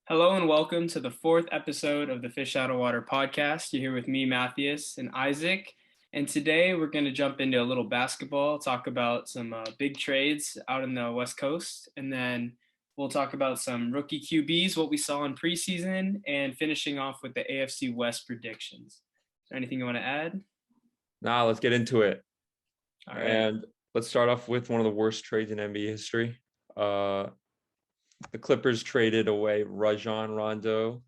Hello and welcome to the fourth episode of the Fish Out of Water podcast. You're here with me, Matheaus, and Isaac. And today we're going to jump into a little basketball, talk about some big trades out in the West Coast, and then we'll talk about some rookie QBs, what we saw in preseason, and finishing off with the AFC West predictions. Is there anything you want to add? Nah, let's get into it. All right. And let's start off with one of the worst trades in NBA history. The Clippers traded away Rajon Rondo,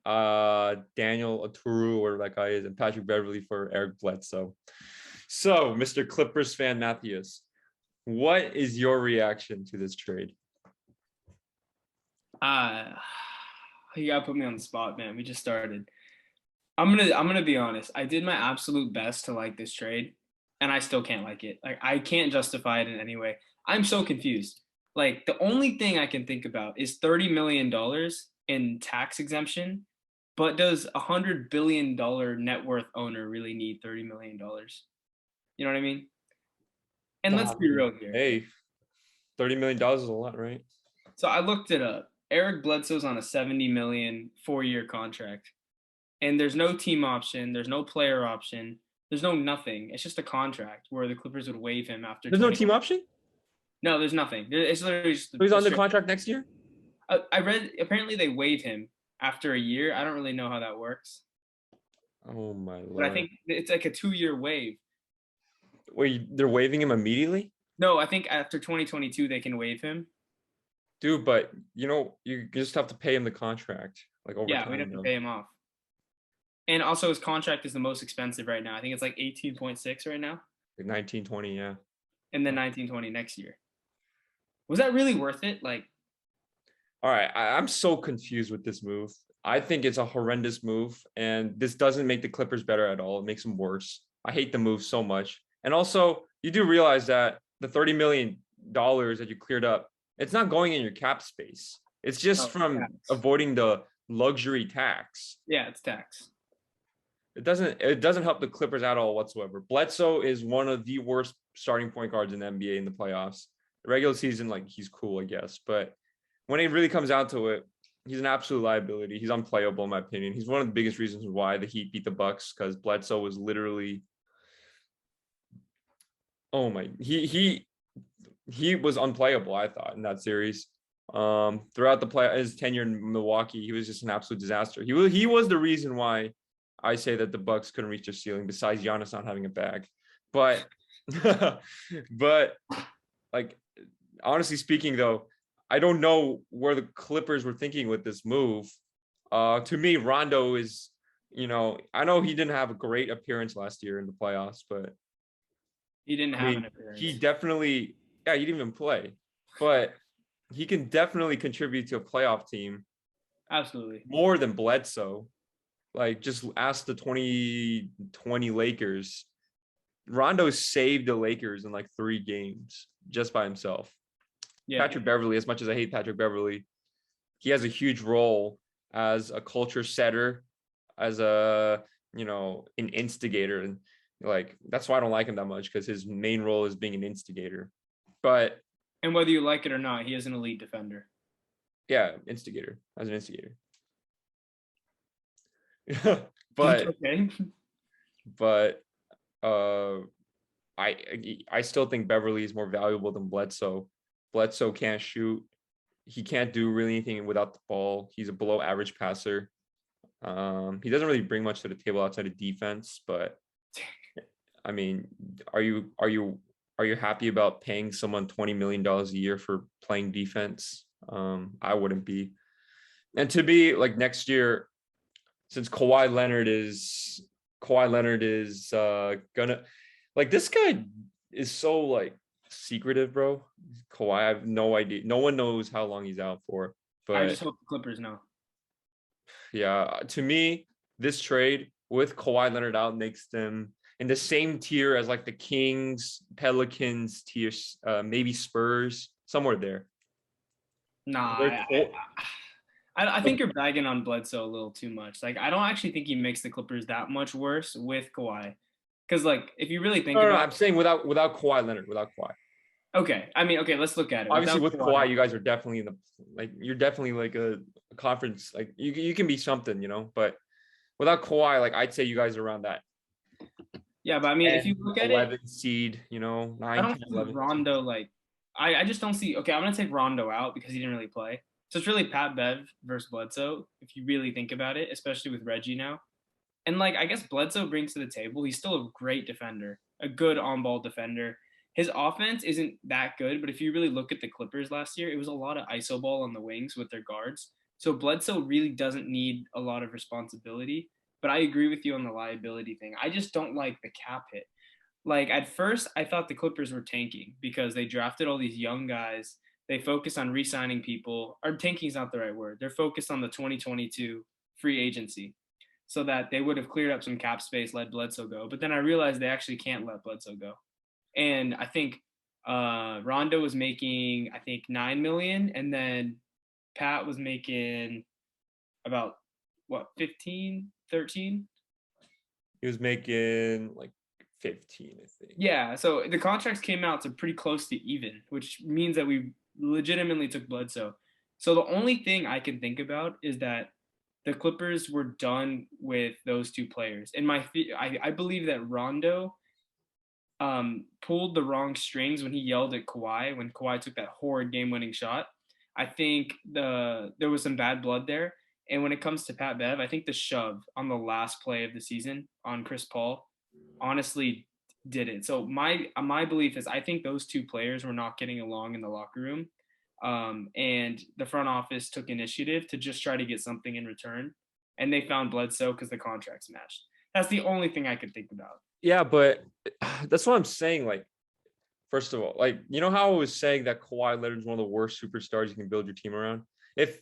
Daniel Aturu, or that guy is, and Patrick Beverley for Eric Bledsoe. So, Mr. Clippers fan Matheaus, what is your reaction to this trade? You gotta put me on the spot, man. We just started. I'm gonna be honest. I did my absolute best to like this trade, and I still can't like it. Like, I can't justify it in any way. I'm so confused. Like, the only thing I can think about is $30 million in tax exemption, but does a $100 billion net worth owner really need $30 million? You know what I mean? And let's be real here. Hey, $30 million is a lot, right? So I looked it up. Eric Bledsoe's on a $70 million 4-year contract. And there's no team option. There's no player option. There's no nothing. It's just a contract where the Clippers would waive him after. There's no team option? No, there's nothing. It's literally just. So he's under contract next year? I read apparently they waive him after a year. I don't really know how that works. Oh my lord! But I think it's like a 2-year waive. Wait, they're waiving him immediately? No, I think after 2022 they can waive him. Dude, but you just have to pay him the contract over Yeah, time. we'd have to pay him off. And also his contract is the most expensive right now. I think it's like 18.6 right now. Like 1920, yeah. And then 1920 next year. Was that really worth it? Like, all right, I'm so confused with this move. I think it's a horrendous move, and this doesn't make the Clippers better at all. It makes them worse. I hate the move so much. And also, you do realize that the $30 million that you cleared up, it's not going in your cap space. It's just from avoiding the luxury tax. Yeah, it's tax. It doesn't help the Clippers at all whatsoever. Bledsoe is one of the worst starting point guards in the NBA in the playoffs. The regular season, he's cool, I guess. But when it really comes down to it, he's an absolute liability. He's unplayable, in my opinion. He's one of the biggest reasons why the Heat beat the Bucks, because Bledsoe was literally, he was unplayable, I thought, in that series. Throughout his tenure in Milwaukee, he was just an absolute disaster. He was the reason why I say that the Bucks couldn't reach their ceiling, besides Giannis not having a bag. But honestly speaking, though, I don't know where the Clippers were thinking with this move. To me, Rondo is, I know he didn't have a great appearance last year in the playoffs, but he didn't have an appearance. He definitely, he didn't even play, but he can definitely contribute to a playoff team. Absolutely. More than Bledsoe. Just ask the 2020 Lakers. Rondo saved the Lakers in 3 games just by himself. Yeah. Patrick Beverley, as much as I hate Patrick Beverley, he has a huge role as a culture setter, as an instigator. And that's why I don't like him that much, because his main role is being an instigator. And whether you like it or not, he is an elite defender. Yeah, instigator, as an instigator. But I still think Beverley is more valuable than Bledsoe. Bledsoe can't shoot. He can't do really anything without the ball. He's a below average passer. He doesn't really bring much to the table outside of defense, but I mean, are you happy about paying someone $20 million a year for playing defense? I wouldn't be. And to be next year, since Kawhi Leonard is gonna, this guy is so secretive, bro. Kawhi, I have no idea. No one knows how long he's out for. But I just hope the Clippers know. Yeah, to me, this trade with Kawhi Leonard out makes them in the same tier as the Kings, Pelicans tiers, maybe Spurs, somewhere there. Nah, I think you're bagging on Bledsoe a little too much. I don't actually think he makes the Clippers that much worse with Kawhi. Because, if you really think about it. I'm saying without Kawhi Leonard, without Kawhi. Okay. I mean, okay, let's look at it. Obviously, Without with Kawhi, Kawhi, you guys are definitely in the you're definitely like a conference. Like you can be something, but without Kawhi, like I'd say you guys are around that yeah, but I mean, if you 10, look at it, 11 seed, I 9, don't 10, see 11 seed. Rondo like I just don't see. Okay, I'm gonna take Rondo out because he didn't really play. So it's really Pat Bev versus Bledsoe if you really think about it, especially with Reggie now. And like I guess Bledsoe brings to the table, he's still a great defender, a good on-ball defender. His offense isn't that good, but if you really look at the Clippers last year, it was a lot of iso ball on the wings with their guards. So Bledsoe really doesn't need a lot of responsibility. But I agree with you on the liability thing. I just don't like the cap hit. Like at first, I thought the Clippers were tanking because they drafted all these young guys. They focus on re-signing people. Or tanking is not the right word. They're focused on the 2022 free agency so that they would have cleared up some cap space, let Bledsoe go. But then I realized they actually can't let Bledsoe go. And I think Rondo was making, I think, 9 million, and then Pat was making about what 15, 13. He was making like 15, I think. Yeah, so the contracts came out to pretty close to even, which means that we legitimately took Bledsoe. So the only thing I can think about is that the Clippers were done with those two players. And I believe that Rondo pulled the wrong strings when he yelled at Kawhi when Kawhi took that horrid game-winning shot. I think there was some bad blood there. And when it comes to Pat Bev, I think the shove on the last play of the season on Chris Paul honestly did it. So my belief is I think those two players were not getting along in the locker room, and the front office took initiative to just try to get something in return, and they found Bledsoe because the contracts matched. That's the only thing I could think about. Yeah, but that's what I'm saying. Like, first of all, like how I was saying that Kawhi Leonard is one of the worst superstars you can build your team around. If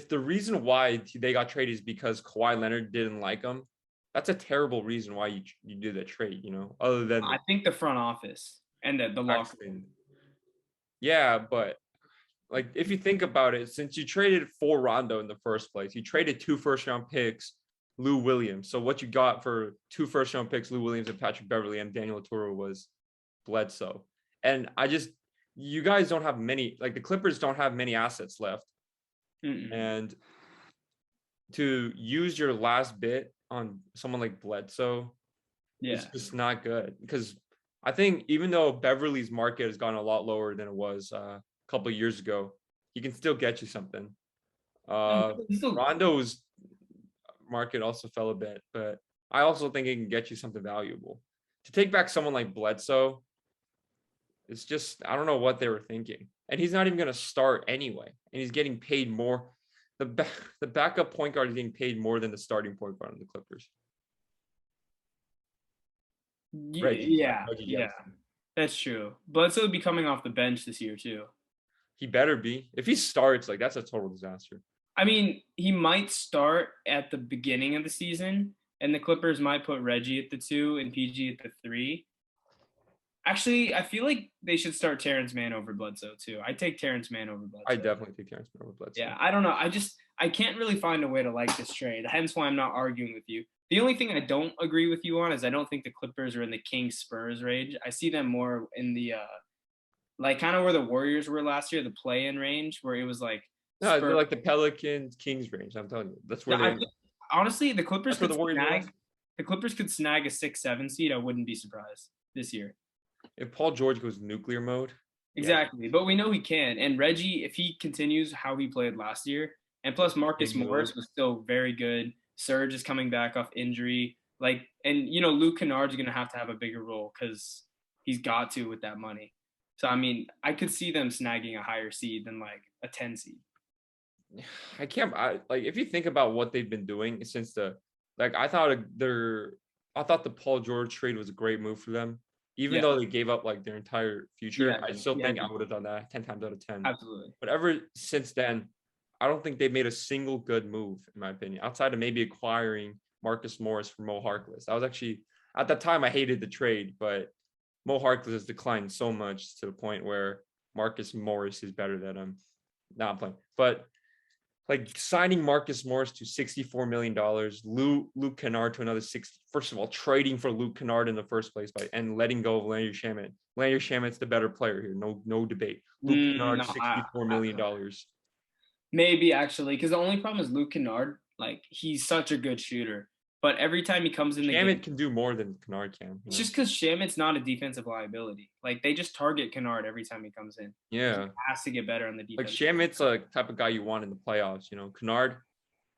the reason why they got traded is because Kawhi Leonard didn't like him, that's a terrible reason why you did that trade. Other than I think the front office and the locker room. Yeah, but like if you think about it, since you traded for Rondo in the first place, you traded 2 first-round picks, Lou Williams. So what you got for 2 first-round picks, Lou Williams and Patrick Beverley and Daniel Toro was Bledsoe. And you guys don't have many, like the Clippers don't have many assets left. Mm-mm. And to use your last bit on someone like Bledsoe, it's just not good. Because I think even though Beverly's market has gone a lot lower than it was a couple of years ago, he can still get you something. Rondo's market also fell a bit, but I also think he can get you something valuable. To take back someone like Bledsoe, it's just, I don't know what they were thinking. And he's not even going to start anyway. And he's getting paid more. The backup point guard is getting paid more than the starting point guard on the Clippers. Reggie Jackson. That's true. Bledsoe would be coming off the bench this year too. He better be. If he starts, like that's a total disaster. I mean, he might start at the beginning of the season, and the Clippers might put Reggie at the 2 and PG at the 3. Actually, I feel like they should start Terrence Mann over Bledsoe too. I'd take Terrence Mann over Bledsoe. I definitely take Terrence Mann over Bledsoe. Yeah, I don't know. I can't really find a way to like this trade. Hence why I'm not arguing with you. The only thing I don't agree with you on is I don't think the Clippers are in the Kings Spurs range. I see them more in the like kind of where the Warriors were last year, the play-in range, where it was like no, they're like the Pelicans Kings range. I'm telling you, that's where they. Honestly, the Clippers could snag. The Clippers could snag a 6-7 seed. I wouldn't be surprised this year. If Paul George goes nuclear mode. Exactly. Yeah. But we know he can. And Reggie, if he continues how he played last year, and plus Marcus Morris was still very good. Serge is coming back off injury. Like, and Luke Kennard's going to have a bigger role because he's got to with that money. So, I mean, I could see them snagging a higher seed than like a 10 seed. Like if you think about what they've been doing since I thought the Paul George trade was a great move for them. Even though they gave up like their entire future, I still think I would have done that 10 times out of 10. Absolutely. But ever since then, I don't think they've made a single good move, in my opinion, outside of maybe acquiring Marcus Morris for Mo Harkless. I was actually, at that time, I hated the trade, but Mo Harkless has declined so much to the point where Marcus Morris is better than him. Now I'm playing. But like signing Marcus Morris to $64 million, Luke Kennard to another 60. First of all, trading for Luke Kennard in the first place and letting go of Landry Shamet. Landry Shamet's the better player here. No debate. Luke Kennard, No, $64 million. maybe actually, because the only problem is Luke Kennard. Like he's such a good shooter, but every time he comes in the game, Shamet can do more than Kennard can. it's just because Shamit's not a defensive liability. Like they just target Kennard every time he comes in. Yeah. He has to get better on the Like defense. Shamit's a type of guy you want in the playoffs. Kennard,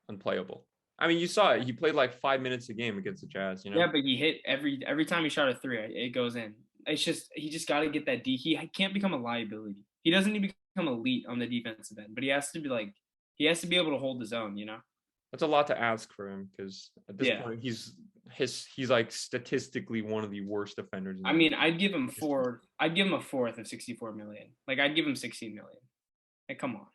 unplayable. I mean, you saw it. He played like 5 minutes a game against the Jazz. Yeah, but he hit every time he shot a three, it goes in. It's just he just got to get that D. He can't become a liability. He doesn't need to become elite on the defensive end, but he has to be able to hold his own. That's a lot to ask for him because at this point he's like statistically one of the worst defenders. I mean, I'd give him a fourth of 64 million. Like I'd give him 16 million. Like, come on.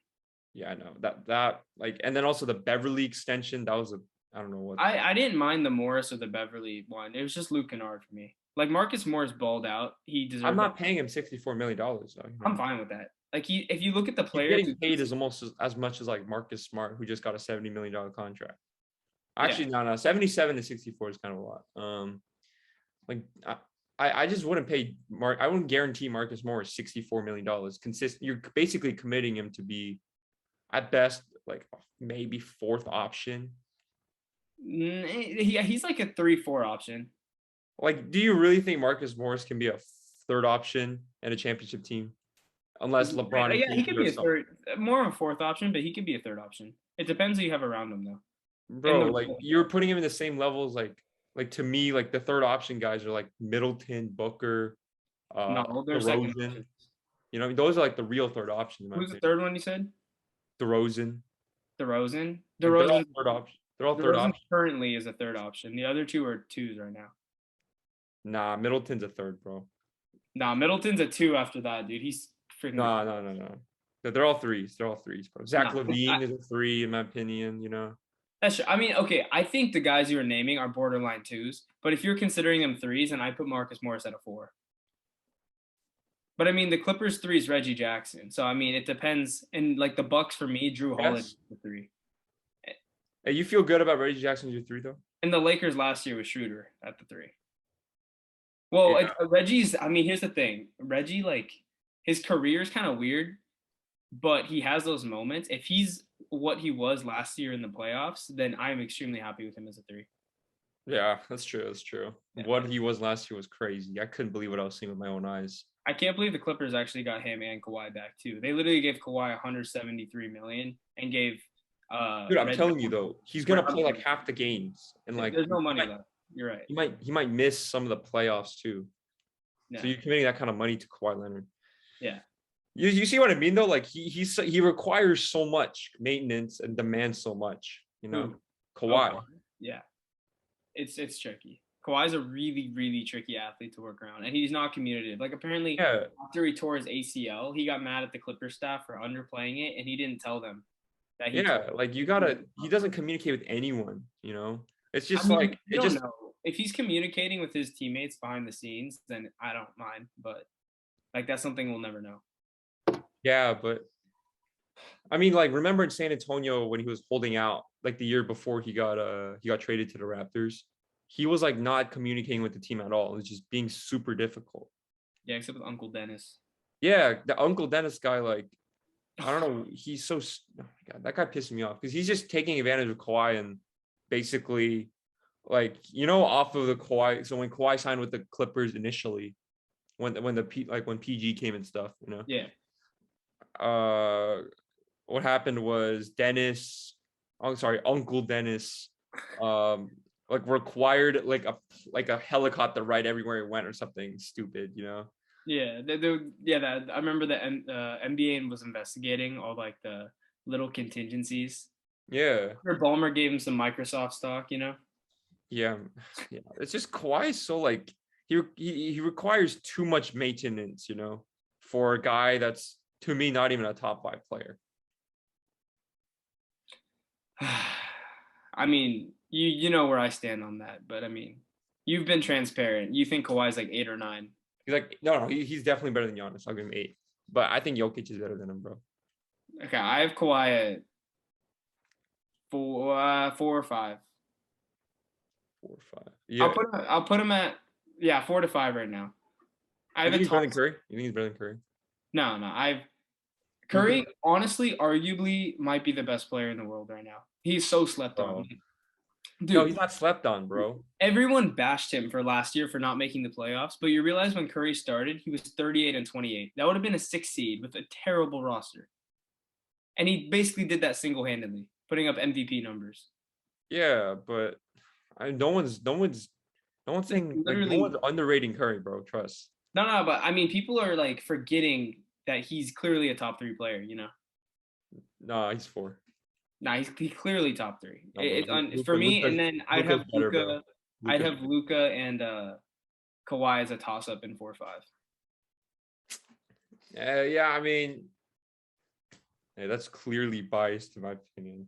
Yeah, I know that like, and then also the Beverly extension. That was I don't know what. I didn't mind the Morris or the Beverly one. It was just Luke Kennard for me. Like Marcus Morris balled out. He deserved. I'm not paying him $64 million. Though, I'm fine with that. Like if you look at the players, getting paid is almost as much as like Marcus Smart, who just got a $70 million contract. Actually, no, 77 to 64 is kind of a lot. Like I just wouldn't pay I wouldn't guarantee Marcus Morris $64 million. You're basically committing him to be, at best, like maybe fourth option. Yeah, he's like a 3-4 option. Like, do you really think Marcus Morris can be a third option in a championship team? Unless LeBron. Yeah, he could be a third, more of a fourth option, but he could be a third option. It depends who you have around him, though. Bro, like you're putting him in the same levels. Like to me, like the third option guys are like Middleton, Booker, no, they're second options. Those are like the real third options. Who's the third one you said? DeRozan. They're all third option. They're all third option. Currently is a third option. The other two are twos right now. Nah, Middleton's a third, bro. Nah, Middleton's a 2 after that, dude. He's freaking. No. They're all threes. They're all threes, bro. Zach LaVine is a 3, in my opinion. That's true. I mean, okay. I think the guys you were naming are borderline 2s, but if you're considering them 3s, then I put Marcus Morris at a 4. But I mean, the Clippers 3 is Reggie Jackson, so I mean, it depends. And like the Bucks for me, Drew Holiday is the 3. Hey, you feel good about Reggie Jackson as your 3 though? And the Lakers last year was Schroeder at the 3. Well, yeah. Reggie's. I mean, here's the thing. Reggie, like, his career is kind of weird, but he has those moments. If he's what he was last year in the playoffs, then I'm extremely happy with him as a 3. Yeah, that's true. Yeah. What he was last year was crazy. I couldn't believe what I was seeing with my own eyes. I can't believe the Clippers actually got him and Kawhi back too. They literally gave Kawhi $173 million and gave. Dude, I'm telling you though, he's gonna play like half the games, and like there's no money left. You're right. He might miss some of the playoffs too. Yeah. So you're committing that kind of money to Kawhi Leonard. Yeah. You see what I mean though? Like he requires so much maintenance and demands so much. Kawhi. Yeah. It's tricky. Kawhi's a really, really tricky athlete to work around, and he's not communicative. Like apparently, after he tore his ACL, he got mad at the Clippers staff for underplaying it, and he didn't tell them that he. Yeah, like he doesn't communicate with anyone. It's just know. If he's communicating with his teammates behind the scenes, then I don't mind. But like that's something we'll never know. Yeah, but I mean, like remember in San Antonio when he was holding out, like the year before he got traded to the Raptors. He was like not communicating with the team at all. It was just being super difficult. Yeah, except with Uncle Dennis. Yeah, the Uncle Dennis guy, like, I don't know. He's so, oh my God, that guy pissed me off because he's just taking advantage of Kawhi and basically, like, off of the Kawhi. So when Kawhi signed with the Clippers initially, when PG came and stuff, Yeah. What happened was Uncle Dennis, like required like a helicopter ride everywhere it went or something stupid, Yeah, that I remember the NBA was investigating all like the little contingencies. Yeah. Ballmer gave him some Microsoft stock, Yeah. It's just Kawhi is so like he requires too much maintenance, for a guy that's to me not even a top 5 player. I mean, you know where I stand on that, but I mean, you've been transparent. You think Kawhi's like 8 or 9. He's like, no, he's definitely better than Giannis. I'll give him 8. But I think Jokic is better than him, bro. Okay, I have Kawhi 4 or 5. 4 or 5. Yeah. I'll put him at 4 to 5 right now. I You have a think he's better than toss. Curry? You think he's better than Curry? No, I've Luka, Curry, honestly, arguably might be the best player in the world right now. He's so slept on. bro. No, Dude, he's not slept on, bro. everyone bashed him for last year for not making the playoffs, but you realize when Curry started, he was 38 and 28. That would have been a 6 seed with a terrible roster. And he basically did that single-handedly, putting up MVP numbers. Yeah, but no one's saying like no Literally, one's underrating Curry, bro. Trust. no, but I mean, people are like forgetting that he's clearly a top 3 player, you know? Nah, he's 4. Nah, he's clearly top 3. No, bro. For me, and Luka's then Luka's better, bro. I'd Luka's have Luka and Kawhi as a toss-up in 4-5. yeah, I mean, yeah, that's clearly biased in my opinion.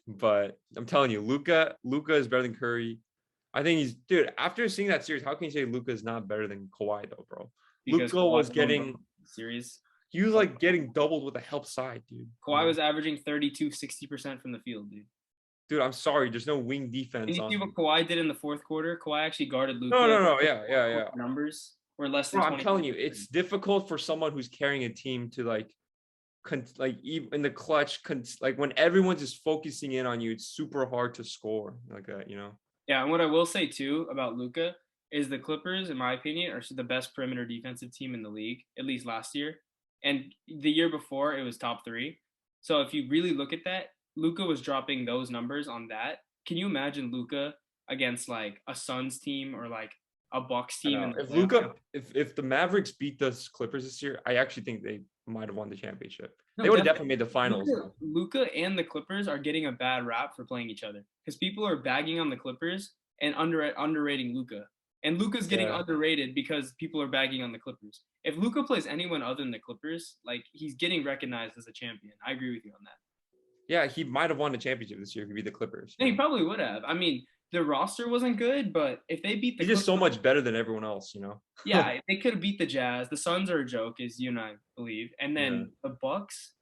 But I'm telling you, Luka is better than Curry. I think he's dude. After seeing that series, how can you say Luka is not better than Kawhi though, bro? Because Luka was getting series. he was like getting doubled with the help side, dude. Kawhi was averaging 60% from the field, dude. Dude, I'm sorry. There's no wing And defense you on see him. what Kawhi did in the fourth quarter? Kawhi actually guarded Luka. No. Yeah. Numbers were less than Bro, 20. I'm telling you, it's difficult for someone who's carrying a team to like even in the clutch, like when everyone's just focusing in on you, it's super hard to score like that, you know? Yeah, and what I will say too about Luka is the Clippers, in my opinion, are the best perimeter defensive team in the league, at least last year. And the year before, it was top 3. So if you really look at that, Luka was dropping those numbers on that. Can you imagine Luka against like a Suns team or like a Bucks I team in know. the If playoffs? if the Mavericks beat the Clippers this year, I actually think they might have won the championship. No, They would have definitely made the finals. Luka and the Clippers are getting a bad rap for playing each other because people are bagging on the Clippers and underrating Luka. And Luka's getting Yeah. underrated because people are bagging on the Clippers. If Luka plays anyone other than the Clippers, like he's getting recognized as a champion. I agree with you on that. Yeah, he might have won the championship this year if he beat the Clippers. Yeah, he probably would have. I mean, the roster wasn't good, but if they beat the He's Clippers, just so much better than everyone else, you know? yeah, they could have beat the Jazz. The Suns are a joke, as you and I believe. And then Yeah. the Bucks,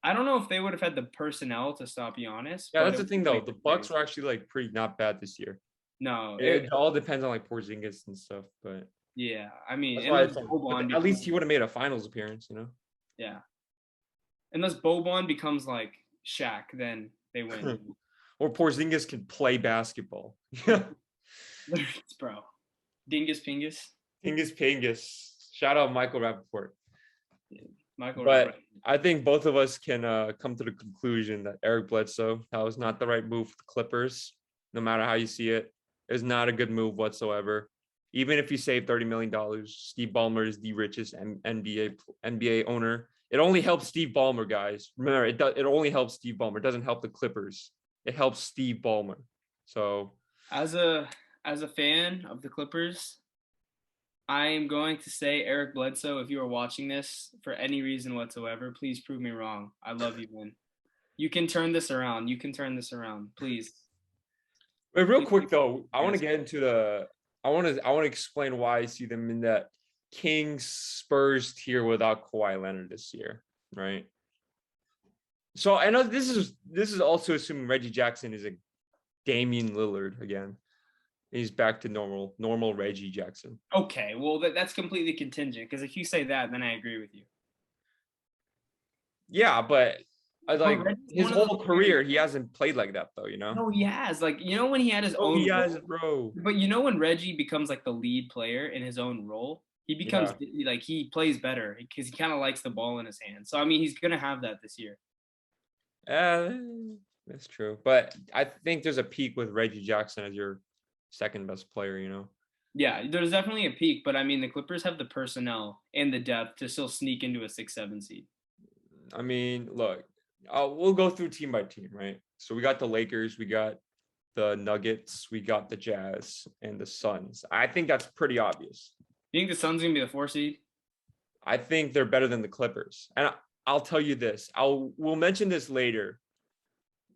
I don't know if they would have had the personnel to stop Giannis. Yeah, but that's the thing though. The Bucks were actually like pretty not bad this year. No, It all depends on like Porzingis and stuff, but yeah, I mean, that's why at least becomes, he would have made a finals appearance, you know? yeah. Unless Boban becomes like Shaq, then they win. Or Porzingis can play basketball. Bro, Dingus Pingus. Pingus. Shout out Michael Rappaport. Yeah, Michael But Rappaport. I think both of us can come to the conclusion that Eric Bledsoe, that was not the right move for the Clippers. No matter how you see it, is not a good move whatsoever. Even if you save $30 million, Steve Ballmer is the richest NBA owner. It only helps Steve Ballmer, guys. Remember, it only helps Steve Ballmer. It doesn't help the Clippers. It helps Steve Ballmer. So As a fan of the Clippers, I am going to say Eric Bledsoe, if you are watching this for any reason whatsoever, please prove me wrong. I love you, man. You can turn this around. You can turn this around, please. wait, real quick though, I want to get into I want to explain why I see them in that Kings Spurs tier without Kawhi Leonard this year, right? So I know this is also assuming Reggie Jackson is a Damian Lillard again. He's back to normal Reggie Jackson. Okay, well that's completely contingent because if you say that, then I agree with you. Yeah, but I like his whole career, players. he hasn't played like that though, you know? No, he has. Like, you know when he had his Oh, own he has, role? bro. But you know when Reggie becomes like the lead player in his own role, he becomes like he plays better because he kind of likes the ball in his hand. So I mean, he's gonna have that this year. That's true. But I think there's a peak with Reggie Jackson as your second best player, you know? Yeah, there's definitely a peak, but I mean, the Clippers have the personnel and the depth to still sneak into a 6-7 seed. I mean, look, we'll go through team by team, right? So we got the Lakers, we got the Nuggets, we got the Jazz, and the Suns. I think that's pretty obvious. You think the Suns gonna be the 4 seed? I think they're better than the Clippers. And I'll tell you this. We'll mention this later.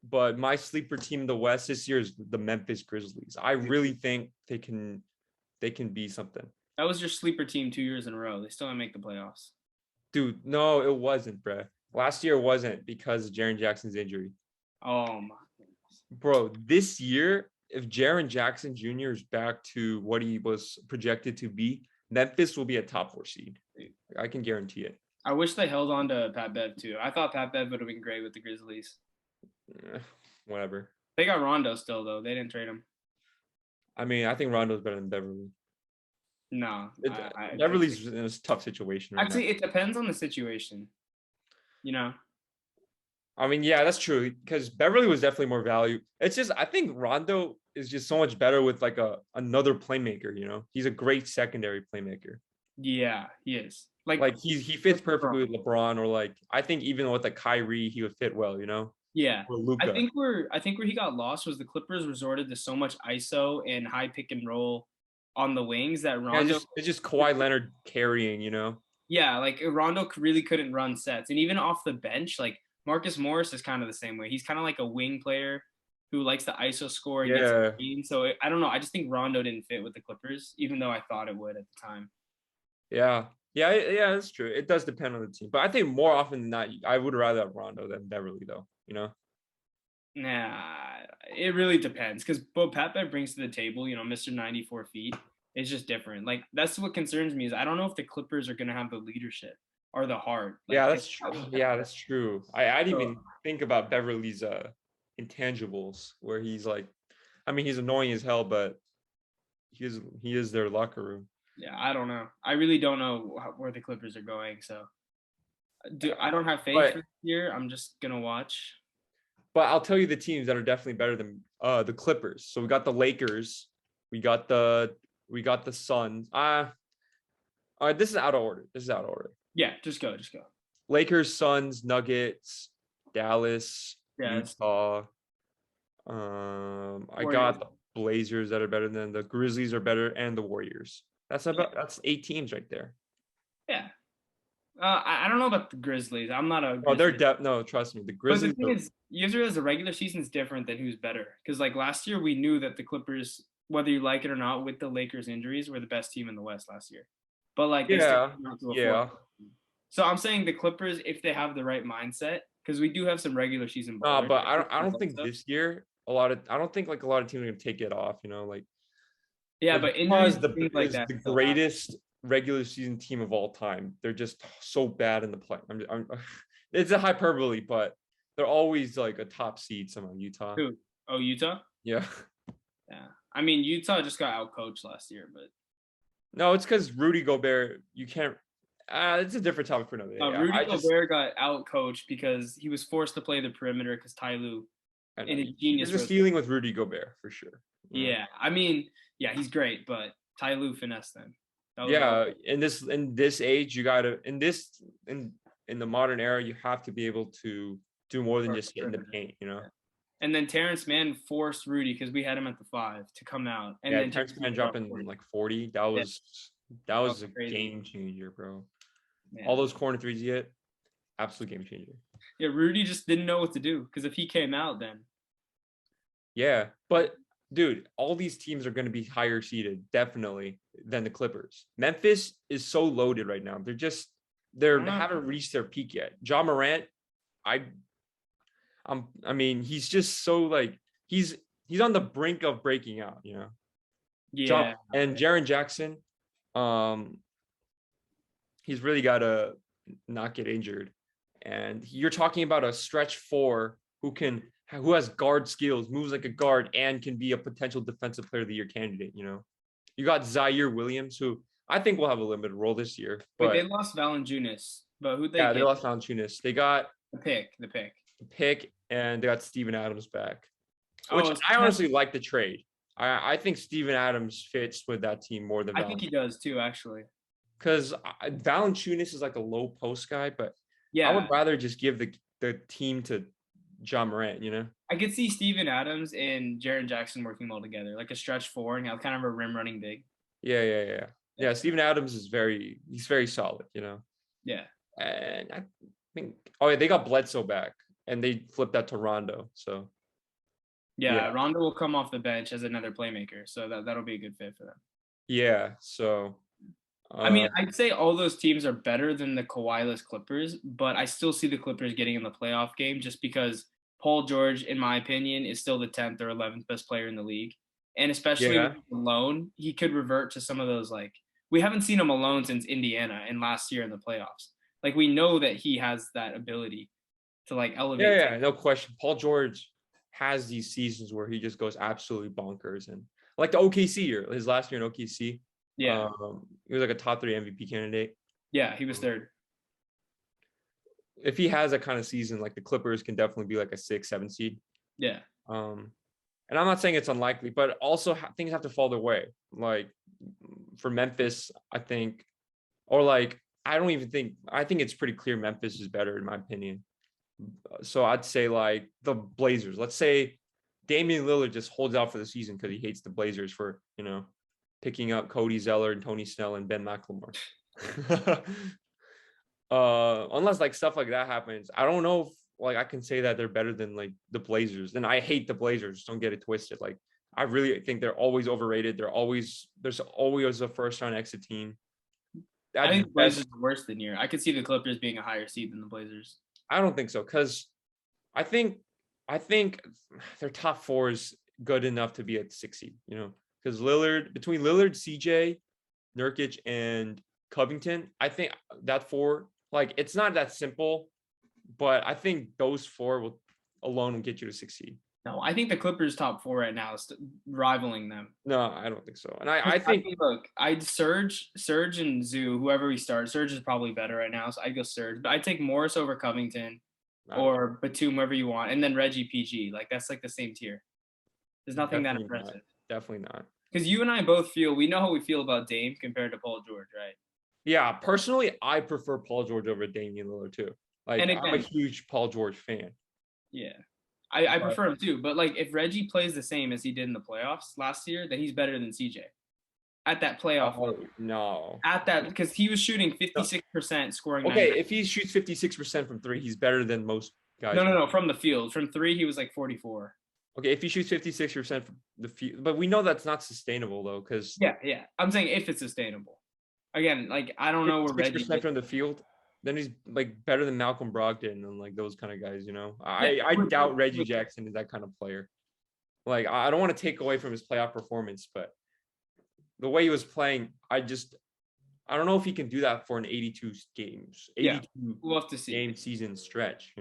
But my sleeper team in the West this year is the Memphis Grizzlies. I really think they can be something. That was your sleeper team 2 years in a row. They still didn't make the playoffs. Dude, no, it wasn't, bruh. Last year it wasn't because of Jaren Jackson's injury. Oh my goodness. Bro, this year, if Jaren Jackson Jr. is back to what he was projected to be, Memphis will be a top 4 seed. I can guarantee it. I wish they held on to Pat Bev too. I thought Pat Bev would have been great with the Grizzlies. Whatever. They got Rondo still though. They didn't trade him. I mean, I think Rondo's better than Beverly. No, Beverly's in a tough situation right actually, it depends on the situation. You know. I mean, yeah, that's true because Beverly was definitely more value. It's just I think Rondo is just so much better with like another playmaker. He's a great secondary playmaker. Yeah, he is. Like he fits perfectly with LeBron, or like I think even with like Kyrie, he would fit well. Yeah, or Luka. I think where he got lost was the Clippers resorted to so much ISO and high pick and roll on the wings that Rondo. It's just Kawhi Leonard carrying. Yeah, like Rondo really couldn't run sets, and even off the bench, like Marcus Morris is kind of the same way. He's kind of like a wing player who likes to ISO score and gets green. So I don't know. I just think Rondo didn't fit with the Clippers, even though I thought it would at the time. Yeah, that's true. It does depend on the team, but I think more often than not, I would rather have Rondo than Beverly, though. Nah, it really depends because what Pat Bev brings to the table, Mr. 94 feet, is just different. Like that's what concerns me is I don't know if the Clippers are going to have the leadership or the heart. Like, yeah, that's true. Yeah, that's true. I didn't even think about Beverly's intangibles, where he's like, I mean, he's annoying as hell, but he is their locker room. Yeah, I don't know. I really don't know where the Clippers are going. So, I don't have faith for this year. I'm just gonna watch. But I'll tell you the teams that are definitely better than the Clippers. So we got the Lakers, we got the Suns. All right, this is out of order. Yeah, just go. Lakers, Suns, Nuggets, Dallas, Utah. I got the Blazers that are better than the Grizzlies are better, and the Warriors. That's 8 teams right there. Yeah. I don't know about the Grizzlies. I'm not a. Oh, no, trust me. The Grizzlies. But the thing is, you have to realize the regular season is different than who's better. Because like last year, we knew that the Clippers, whether you like it or not, with the Lakers' injuries, were the best team in the West last year. But like, yeah. So I'm saying the Clippers, if they have the right mindset, because we do have some regular season. Ballers, but I don't think this year I don't think like a lot of teams are gonna take it off. Like. Yeah, but injuries, the greatest regular season team of all time. They're just so bad in the play. It's a hyperbole, but they're always like a top seed somehow. Utah. Who? Oh, Utah? Yeah. Yeah. I mean, Utah just got outcoached last year, but no, it's because Rudy Gobert. You can't. It's a different topic for another day. Rudy Gobert got outcoached because he was forced to play the perimeter because Ty Lue, in a genius. There's a ceiling with Rudy Gobert for sure. Yeah, I mean, yeah, he's great, but Ty Lue finessed them. Yeah, in this age, you gotta in the modern era, you have to be able to do more than just get in the paint, And then Terrence Mann forced Rudy because we had him at the 5 to come out. And then Terrence Mann dropping like 40. That was a game changer, bro. Man. All those corner threes you hit, absolute game changer. Yeah, Rudy just didn't know what to do because if he came out, then. Yeah, but. Dude, all these teams are going to be higher seeded, definitely, than the Clippers. Memphis is so loaded right now. They haven't reached their peak yet. Ja Morant, I mean, he's just so like he's on the brink of breaking out, Yeah. And Jaren Jackson, he's really got to not get injured. And you're talking about a stretch 4 who has guard skills, moves like a guard, and can be a potential defensive player of the year candidate. You got Zaire Williams, who I think will have a limited role this year. But they lost Valanciunas. But who they? Yeah, they lost Valanciunas. They got the pick, and they got Steven Adams back, which I honestly like the trade. I think Steven Adams fits with that team more than I think he does too, actually. Because Valanciunas is like a low post guy, but yeah, I would rather just give the team to Ja Morant, I could see Steven Adams and Jaren Jackson working well together, like a stretch 4 and have kind of a rim running big. Yeah. Steven Adams is very solid, Yeah. And I think they got Bledsoe back and they flipped that to Rondo. So yeah, Rondo will come off the bench as another playmaker, so that'll be a good fit for them. Yeah. So I mean, I'd say all those teams are better than the Kawhi-less Clippers, but I still see the Clippers getting in the playoff game just because Paul George, in my opinion, is still the 10th or 11th best player in the league. And especially Yeah. with alone, he could revert to some of those, like, we haven't seen him alone since Indiana and last year in the playoffs. Like, we know that he has that ability to like elevate. Yeah, no question. Paul George has these seasons where he just goes absolutely bonkers, and like the OKC year, his last year in OKC, Yeah. he was like a top 3 MVP candidate. Yeah, he was third. If he has that kind of season, like the Clippers can definitely be like a 6, 7 seed. Yeah. And I'm not saying it's unlikely, but also things have to fall their way. Like for Memphis, I think, or like I think it's pretty clear Memphis is better in my opinion. So I'd say like the Blazers. Let's say Damian Lillard just holds out for the season because he hates the Blazers for, picking up Cody Zeller and Tony Snell and Ben McLemore. Unless like stuff like that happens, I don't know if like I can say that they're better than like the Blazers. And I hate the Blazers. Don't get it twisted. Like I really think they're always overrated. There's always a first round exit team. I think the Blazers are worse than here. I could see the Clippers being a higher seed than the Blazers. I don't think so, because I think their top 4 is good enough to be at 6 seed, because between Lillard, CJ, Nurkic, and Covington, I think that 4, like it's not that simple, but I think those 4 alone get you to 6 seed. No, I think the Clippers top 4 right now is rivaling them. No, I don't think so. And I think look, I'd Serge and Zoo, whoever we start. Serge is probably better right now, so I'd go Serge. But I'd take Morris over Covington or Batum, whoever you want, and then Reggie PG. Like that's like the same tier. There's nothing that impressive. Definitely not. Because you and I both we know how we feel about Dame compared to Paul George, right? Yeah, personally, I prefer Paul George over Damian Lillard too. Like again, I'm a huge Paul George fan. Yeah. I prefer him too, but like if Reggie plays the same as he did in the playoffs last year, then he's better than CJ at that playoff. Oh, no. At that, because he was shooting 56% scoring. Okay, if he shoots 56% from 3, he's better than most guys. No, from the field. From 3, he was like 44. Okay, if he shoots 56% from the field, but we know that's not sustainable though, because yeah, I'm saying if it's sustainable. Again, like I don't know where Reggie 6% from the field. Then he's like better than Malcolm Brogdon and like those kind of guys, I doubt Reggie Jackson is that kind of player. Like I don't want to take away from his playoff performance, but the way he was playing, I don't know if he can do that for an 82 games, 82 we'll have to see. Game season stretch,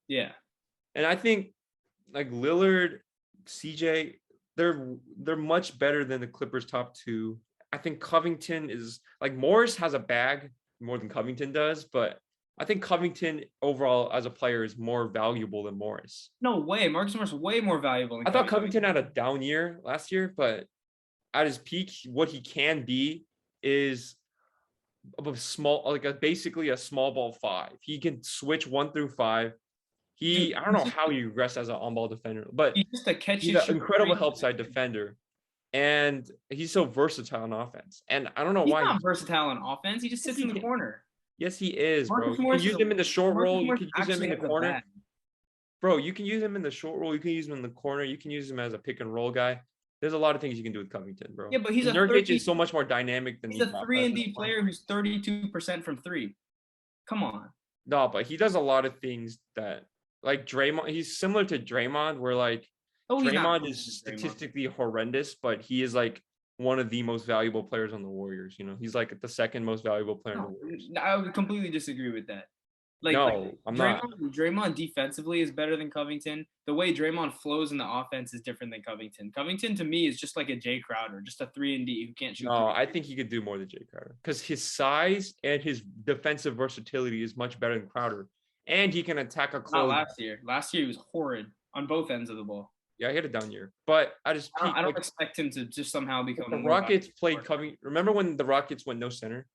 Yeah. And I think like Lillard, CJ, they're much better than the Clippers top 2. I think Covington is like Morris has a bag more than Covington does, but I think Covington overall as a player is more valuable than Morris. No way. Marcus Morris is way more valuable than thought Covington had a down year last year, but at his peak, what he can be is a small, like basically a small ball 5. He can switch 1 through 5. I don't know how he regressed as an on-ball defender, but he's an incredible help side defender. And he's so versatile on offense. And I don't know why. He's not versatile on offense. He just sits in the corner. Yes, he is, bro. You can use him in the short roll. You can use him in the corner. Bro, you can use him in the short roll. You can use him in the corner. You can use him as a pick and roll guy. There's a lot of things you can do with Covington, bro. Yeah, but Nurkic is so much more dynamic than he's a 3-and-D player who's 32% from 3. Come on. No, but he does a lot of things that, like Draymond, he's similar to Draymond, where like Draymond is statistically horrendous, but he is like one of the most valuable players on the Warriors. He's like the second most valuable player on the Warriors. I would completely disagree with that. I'm not. Draymond defensively is better than Covington. The way Draymond flows in the offense is different than Covington. Covington to me is just like a Jay Crowder, just a 3-and-D who can't shoot. No, I think he could do more than Jay Crowder because his size and his defensive versatility is much better than Crowder, and he can attack a close. Not last year. Last year he was horrid on both ends of the ball. Yeah, he had a down year, but I don't expect him to just somehow become. The Rockets played Covington. Remember when the Rockets went no center?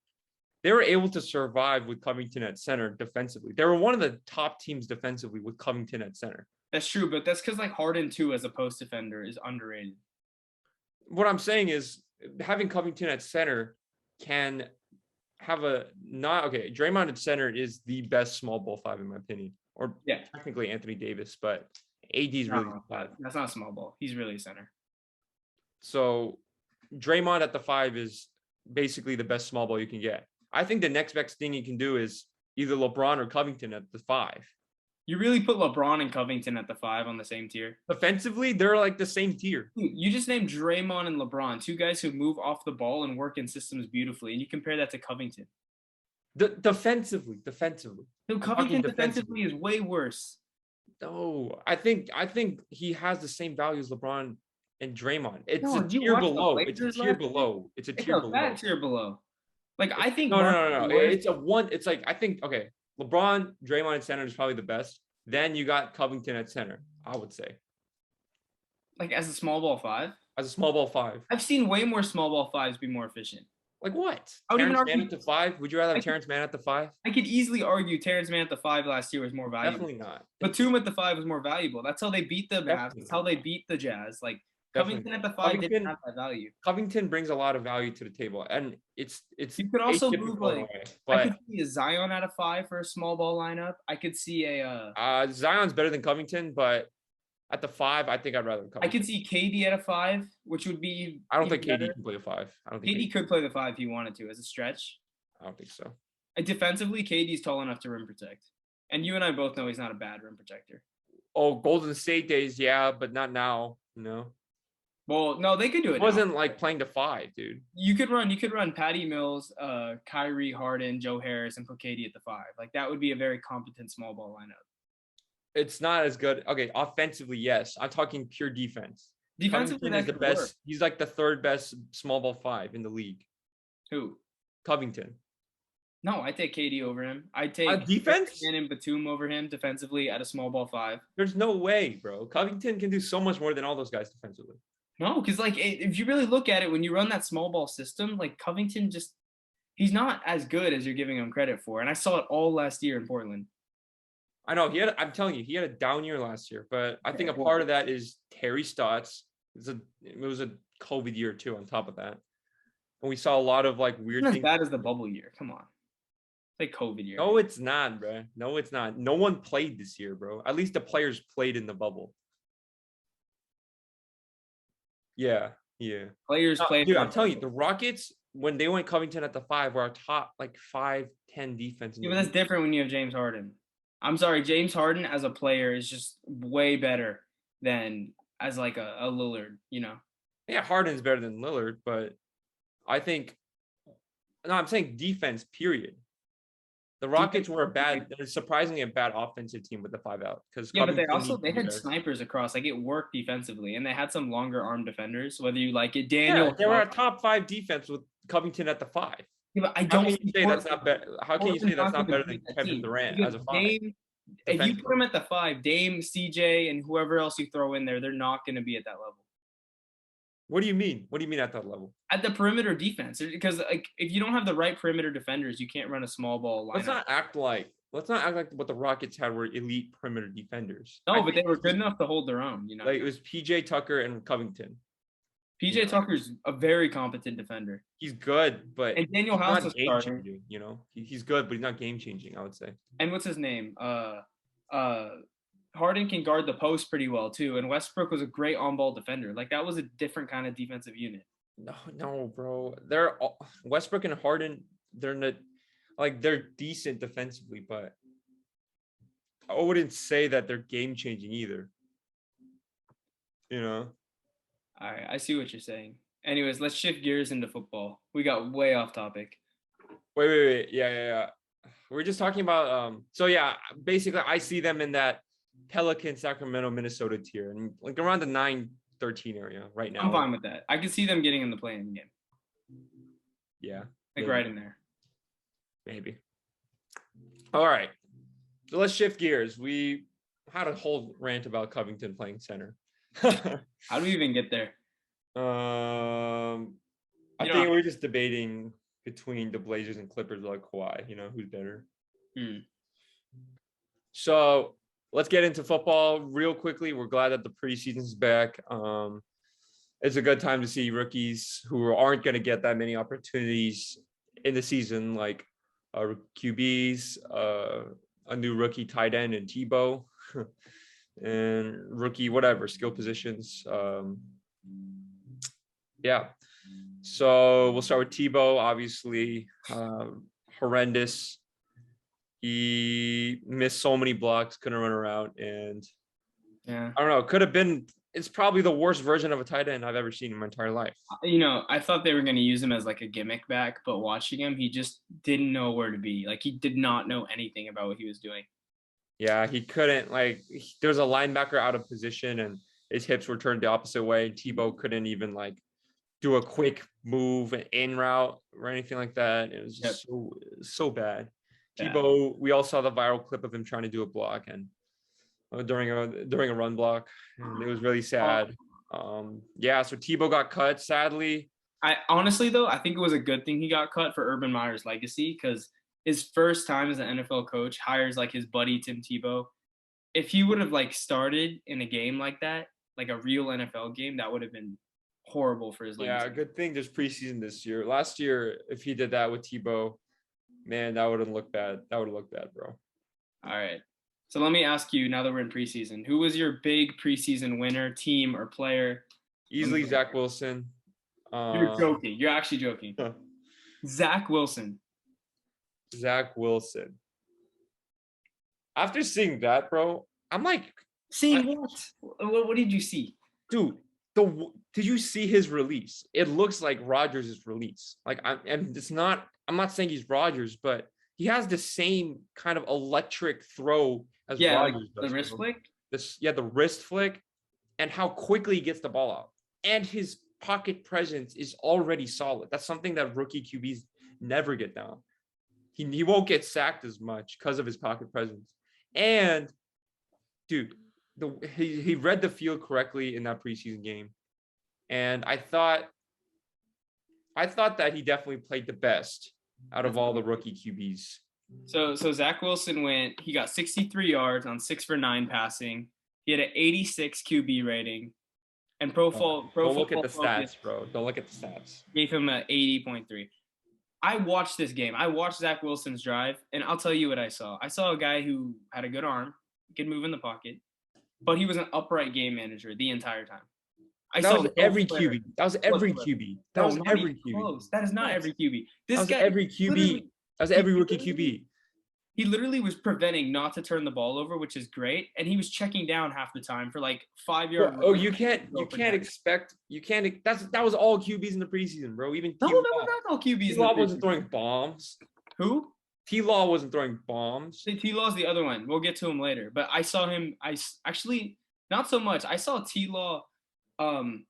They were able to survive with Covington at center defensively. They were one of the top teams defensively with Covington at center. That's true, but that's because like Harden too, as a post defender, is underrated. What I'm saying is having Covington at center can have Draymond at center is the best small ball 5 in my opinion, or technically Anthony Davis, but AD is really bad. That's not a small ball. He's really a center. So Draymond at the 5 is basically the best small ball you can get. I think the next best thing you can do is either LeBron or Covington at the 5. You really put LeBron and Covington at the 5 on the same tier? Defensively, they're like the same tier. Dude, you just named Draymond and LeBron, two guys who move off the ball and work in systems beautifully, and you compare that to Covington. Defensively. No, I'm Covington talking defensively is way worse. No, I think he has the same value as LeBron and Draymond. It's No, a did you tier watch the below. It's a Blazers tier last year? below. It's a It's tier a below. fat tier below. Like, I think No. It's a one. It's like, I think, okay, LeBron, Draymond at center is probably the best. Then you got Covington at center, I would say, like as a small ball 5. as a small ball 5. I've seen way more small ball 5s be more efficient. Like what? I would even Terrence Mann argue at the 5? Would you rather have Terrence Mann at the 5? I could easily argue Terrence Mann at the 5 last year was more valuable. Definitely not. Batum at the 5 was more valuable. That's how they beat the Mavs. Definitely. That's how they beat the Jazz. Like Definitely. Covington at the 5 didn't have that value. Covington brings a lot of value to the table, and it's You could also move atypical in a like way, I but could see a Zion at a 5 for a small ball lineup. I could see a Zion's better than Covington, but at the 5, I think I'd rather Covington. I could see KD at a 5, which would be I don't think even KD better. can play a 5. I don't think KD could play the 5 if he wanted to as a stretch. I don't think so. Defensively, KD's tall enough to rim protect. And you and I both know he's not a bad rim protector. Oh, Golden State days, yeah, but not now. Well, no, they could do it. It wasn't like playing the 5, dude. You could run Patty Mills, Kyrie, Harden, Joe Harris, and put KD at the 5. Like that would be a very competent small ball lineup. It's not as good. Okay, offensively, yes. I'm talking pure defense. Defensively, Covington is that the could best. work. He's like the 3rd best small ball 5 in the league. Who? Covington. No, I take KD over him. I take defense and Batum over him defensively at a small ball 5. There's no way, bro. Covington can do so much more than all those guys defensively. No, because like if you really look at it, when you run that small ball system, like Covington he's not as good as you're giving him credit for. And I saw it all last year in Portland. I know I'm telling you, he had a down year last year, but I think a part of that is Terry Stotts. It was a COVID year too. On top of that, and we saw a lot of like weird Not things. as bad as the bubble year. Come on, like COVID year. No, it's not, bro. No, it's not. No one played this year, bro. At least the players played in the bubble. Yeah. Players played. Dude, I'm telling you, the Rockets, when they went Covington at the 5, were our top like 5-10 defense. Yeah, but that's different when you have James Harden. I'm sorry, James Harden as a player is just way better than as like a Lillard, Yeah, Harden's better than Lillard, but I think I'm saying defense, period. The Rockets were surprisingly a bad offensive team with the 5 out. Yeah, but they had snipers across. Like it worked defensively, and they had some longer arm defenders. Whether you like it, Daniel. Yeah, they were a top 5 defense with Covington at the 5. Yeah, but I How don't. can you say that's not better? How can you say that's not better than Kevin Durant as a 5? If you put him at the 5, Dame, CJ, and whoever else you throw in there, they're not going to be at that level. What do you mean? What do you mean at that level? At the perimeter defense, because like if you don't have the right perimeter defenders, you can't run a small ball lineup. Let's not act like what the Rockets had were elite perimeter defenders. No, but they were good enough to hold their own. Like it was PJ Tucker and Covington. PJ Tucker's a very competent defender. He's good, but and Daniel House is game changing. He's good, but he's not game changing. I would say. And what's his name? Harden can guard the post pretty well too, and Westbrook was a great on-ball defender. Like that was a different kind of defensive unit. No, bro. Westbrook and Harden. They're decent defensively, but I wouldn't say that they're game changing either. All right, I see what you're saying. Anyways, let's shift gears into football. We got way off topic. Wait. Yeah. We're just talking about basically I see them in that Pelican, Sacramento, Minnesota tier, and like around the 9-13 area right now. I'm fine with that. I can see them getting in the play-in game. Yeah. Like right in there. Maybe. All right. So let's shift gears. We had a whole rant about Covington playing center. How do we even get there? I think we're just debating between the Blazers and Clippers like Kawhi, who's better. So let's get into football real quickly. We're glad that the preseason is back. It's a good time to see rookies who aren't going to get that many opportunities in the season, like QBs, a new rookie tight end in Tebow, and rookie skill positions. So we'll start with Tebow. Obviously, horrendous. He missed so many blocks, couldn't run around, and Yeah. I don't know. Could have been. It's probably the worst version of a tight end I've ever seen in my entire life. I thought they were going to use him as like a gimmick back, but watching him, he just didn't know where to be. Like he did not know anything about what he was doing. Yeah, he couldn't there's a linebacker out of position and his hips were turned the opposite way. And Tebow couldn't even do a quick move, an in route or anything like that. It was just so bad. Yeah. Tebow, we all saw the viral clip of him trying to do a block and during a run block, and it was really sad. So Tebow got cut, sadly. I honestly though, I think it was a good thing he got cut for Urban Meyer's legacy because his first time as an NFL coach hires like his buddy Tim Tebow. If he would have started in a game like that, like a real NFL game, that would have been horrible for his legacy. Yeah, good thing there's preseason this year. Last year, if he did that with Tebow, man, that would have looked bad. That would have looked bad, bro. All right. So let me ask you, now that we're in preseason, who was your big preseason winner, team or player? Easily Zach Wilson. You're joking. You're actually joking. Zach Wilson. Zach Wilson. After seeing that, bro, I'm like, seeing what? What did you see? Dude, did you see his release? It looks like Rodgers' release. I'm not saying he's Rodgers, but he has the same kind of electric throw as Rodgers does. The wrist flick? The wrist flick and how quickly he gets the ball out. And his pocket presence is already solid. That's something that rookie QBs never get down. He won't get sacked as much because of his pocket presence. And dude, he read the field correctly in that preseason game. And I thought that he definitely played the best out of all the rookie QBs. So Zach Wilson he got 63 yards on 6 for 9 passing. He had an 86 QB rating. And Pro Don't look at the stats, bro. Don't look at the stats. Gave him an 80.3. I watched this game. I watched Zach Wilson's drive, and I'll tell you what I saw. I saw a guy who had a good arm, could move in the pocket, but he was an upright game manager the entire time. That was every QB. That was every QB. That was every QB. That is not every QB. That was every QB. That was every rookie QB. He literally was preventing not to turn the ball over, which is great, and he was checking down half the time for 5 yards. Oh, that was all QBs in the preseason, bro. Even that was not all QBs. T-Law wasn't throwing bombs. Who? T-Law wasn't throwing bombs. T-Law's the other one. We'll get to him later. But I saw him. Actually not so much. I saw T-Law, kind